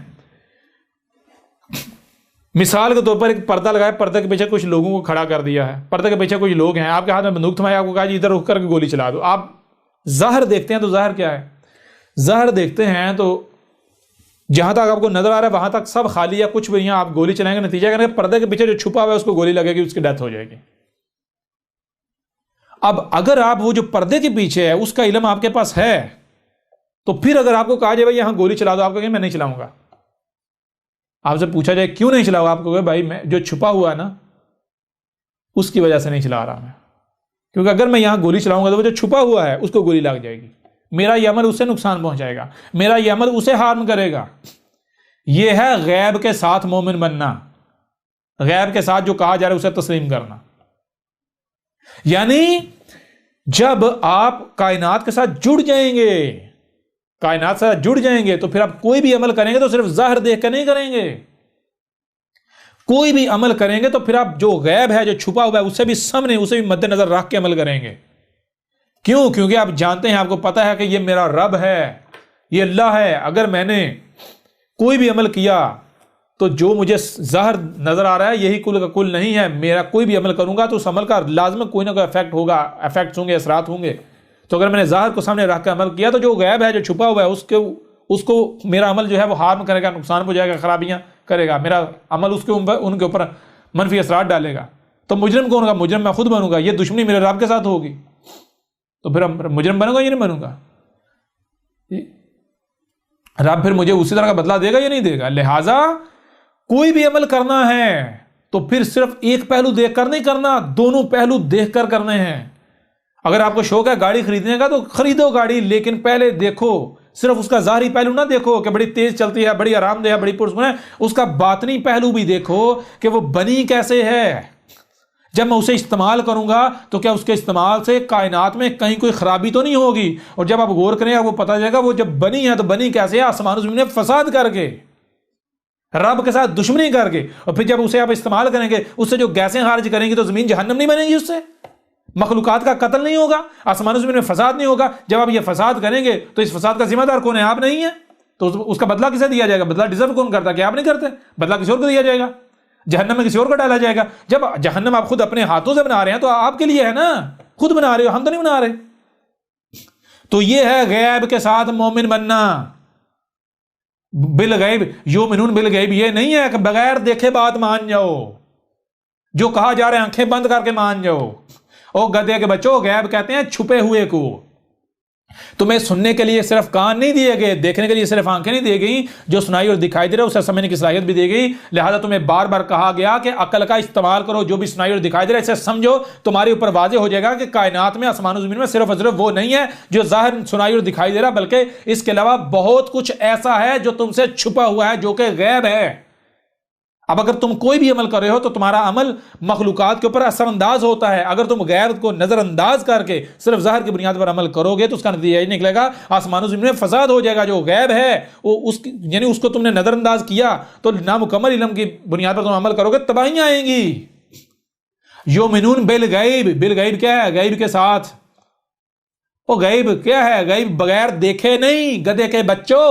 مثال کے طور پر ایک پردہ لگایا، پردے کے پیچھے کچھ لوگوں کو کھڑا کر دیا ہے، پردے کے پیچھے کچھ لوگ ہیں، آپ کے ہاتھ میں بندوق تھمائی، آپ کو کہا جی ادھر رک کر کے گولی چلا دو۔ آپ ظاہر دیکھتے ہیں تو ظاہر کیا ہے؟ ظاہر دیکھتے ہیں تو جہاں تک آپ کو نظر آ رہا ہے وہاں تک سب خالی ہے، کچھ بھی یہاں آپ گولی چلائیں گے، نتیجہ کریں گے پردے کے پیچھے جو چھپا ہوا ہے اس کو گولی لگے گی، اس کی ڈیتھ ہو جائے گی۔ اب اگر آپ وہ جو پردے کے پیچھے ہے اس کا علم آپ کے پاس ہے تو پھر اگر آپ کو کہا جائے بھائی یہاں گولی چلا دو، آپ کہیں گے میں نہیں چلاؤں گا۔ آپ سے پوچھا جائے کیوں نہیں چلاؤں گا، آپ کو کہے بھائی میں جو چھپا ہوا ہے نا اس کی وجہ سے نہیں چلا رہا میں، کیونکہ اگر میں یہاں گولی چلاؤں گا تو وہ جو چھپا ہوا ہے اس کو گولی لگ جائے گی، میرا یہ عمل اسے نقصان پہنچائے گا، میرا یہ عمل اسے ہارم کرے گا۔ یہ ہے غیب کے ساتھ مومن بننا، غیب کے ساتھ جو کہا جا رہا ہے اسے تسلیم کرنا۔ یعنی جب آپ کائنات کے ساتھ جڑ جائیں گے، کائنات سے جڑ جائیں گے تو پھر آپ کوئی بھی عمل کریں گے تو صرف ظاہر دیکھ کر نہیں کریں گے، کوئی بھی عمل کریں گے تو پھر آپ جو غیب ہے، جو چھپا ہوا ہے اسے بھی سامنے، اسے بھی مد نظر رکھ کے عمل کریں گے۔ کیوں؟ کیونکہ آپ جانتے ہیں، آپ کو پتا ہے کہ یہ میرا رب ہے، یہ اللہ ہے، اگر میں نے کوئی بھی عمل کیا تو جو مجھے ظاہر نظر آ رہا ہے یہی کل کا کل نہیں ہے، میرا کوئی بھی عمل کروں گا تو اس عمل کا لازم کوئی نہ کوئی افیکٹ ہوگا، افیکٹس ہوں گے، اثرات ہوں گے۔ تو اگر میں نے ظاہر کو سامنے رکھ کے عمل کیا تو جو غیب ہے، جو چھپا ہوا ہے اس کو میرا عمل جو ہے وہ ہارم کرے گا، نقصان پہنچائے گا، خرابیاں کرے گا، میرا عمل ان کے اوپر منفی اثرات ڈالے گا۔ تو مجرم کون ہوگا؟ مجرم میں خود بنوں گا، یہ دشمنی میرے رب کے ساتھ ہوگی، تو پھر مجرم بنوں گا یا نہیں بنوں گا؟ رب پھر مجھے اسی طرح کا بدلہ دے گا یا نہیں دے گا؟ لہٰذا کوئی بھی عمل کرنا ہے تو پھر صرف ایک پہلو دیکھ کر نہیں کرنا، دونوں پہلو دیکھ کر کرنے ہیں۔ اگر آپ کو شوق ہے گاڑی خریدنے کا تو خریدو گاڑی، لیکن پہلے دیکھو، صرف اس کا ظاہری پہلو نہ دیکھو کہ بڑی تیز چلتی ہے، بڑی آرام دہ ہے، بڑی پرسکون ہے، اس کا باطنی پہلو بھی دیکھو کہ وہ بنی کیسے ہے۔ جب میں اسے استعمال کروں گا تو کیا اس کے استعمال سے کائنات میں کہیں کوئی خرابی تو نہیں ہوگی؟ اور جب آپ غور کریں آپ کو پتہ چلے گا وہ جب بنی ہے تو بنی کیسے ہے؟ آسمان و زمین میں فساد کر کے، رب کے ساتھ دشمنی کر کے، اور پھر جب اسے آپ استعمال کریں گے، اس سے جو گیسیں خارج کریں گے تو زمین جہنم نہیں بنے گی اس سے؟ مخلوقات کا قتل نہیں ہوگا، آسمان و زمین میں فساد نہیں ہوگا. جب آپ یہ فساد کریں گے تو اس فساد کا ذمہ دار کون ہے؟ آپ نہیں ہیں. تو اس کا بدلہ کسے دیا جائے گا؟ بدلہ ڈیزرو کون کرتا ہے؟ کہ آپ نہیں کرتے. بدلہ کسی اور کو دیا جائے گا، جہنم میں کسی اور کو ڈالا جائے گا. جب جہنم آپ خود اپنے ہاتھوں سے بنا رہے ہیں تو آپ کے لیے ہے نا، خود بنا رہے ہو، ہم تو نہیں بنا رہے. تو یہ ہے غیب کے ساتھ مومن بننا. بالغیب یؤمنون بالغیب، یہ نہیں ہے کہ بغیر دیکھے بات مان جاؤ، جو کہا جا رہا ہے آنکھیں بند کر کے مان جاؤ. او گدھے کے بچوں، غیب کہتے ہیں چھپے ہوئے کو. تمہیں سننے کے لیے صرف کان نہیں دیے گئے، دیکھنے کے لیے صرف آنکھیں نہیں دی گئی، جو سنائی اور دکھائی دے رہا ہے اسے سمجھنے کی صلاحیت بھی دی گئی. لہذا تمہیں بار بار کہا گیا کہ عقل کا استعمال کرو، جو بھی سنائی اور دکھائی دے رہا ہے اسے سمجھو. تمہارے اوپر واضح ہو جائے گا کہ کائنات میں، آسمان و زمین میں صرف اور صرف وہ نہیں ہے جو ظاہر سنائی اور دکھائی دے رہا، بلکہ اس کے علاوہ بہت کچھ ایسا ہے جو تم سے چھپا ہوا ہے، جو کہ غیب ہے. اب اگر تم کوئی بھی عمل کر رہے ہو تو تمہارا عمل مخلوقات کے اوپر اثر انداز ہوتا ہے. اگر تم غیب کو نظر انداز کر کے صرف ظاہر کی بنیاد پر عمل کرو گے تو اس کا نتیجہ یہ نکلے گا آسمان و زمین میں فساد ہو جائے گا. جو غیب ہے وہ یعنی اس کو تم نے نظر انداز کیا تو نامکمل علم کی بنیاد پر تم عمل کرو گے، تباہیاں آئیں گی. یؤمنون بالغیب، بالغیب کیا ہے؟ غیب کے ساتھ. وہ غیب کیا ہے؟ غیب بغیر دیکھے نہیں، گدھے کے بچوں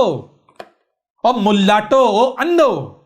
اور ملاٹو، اندھو.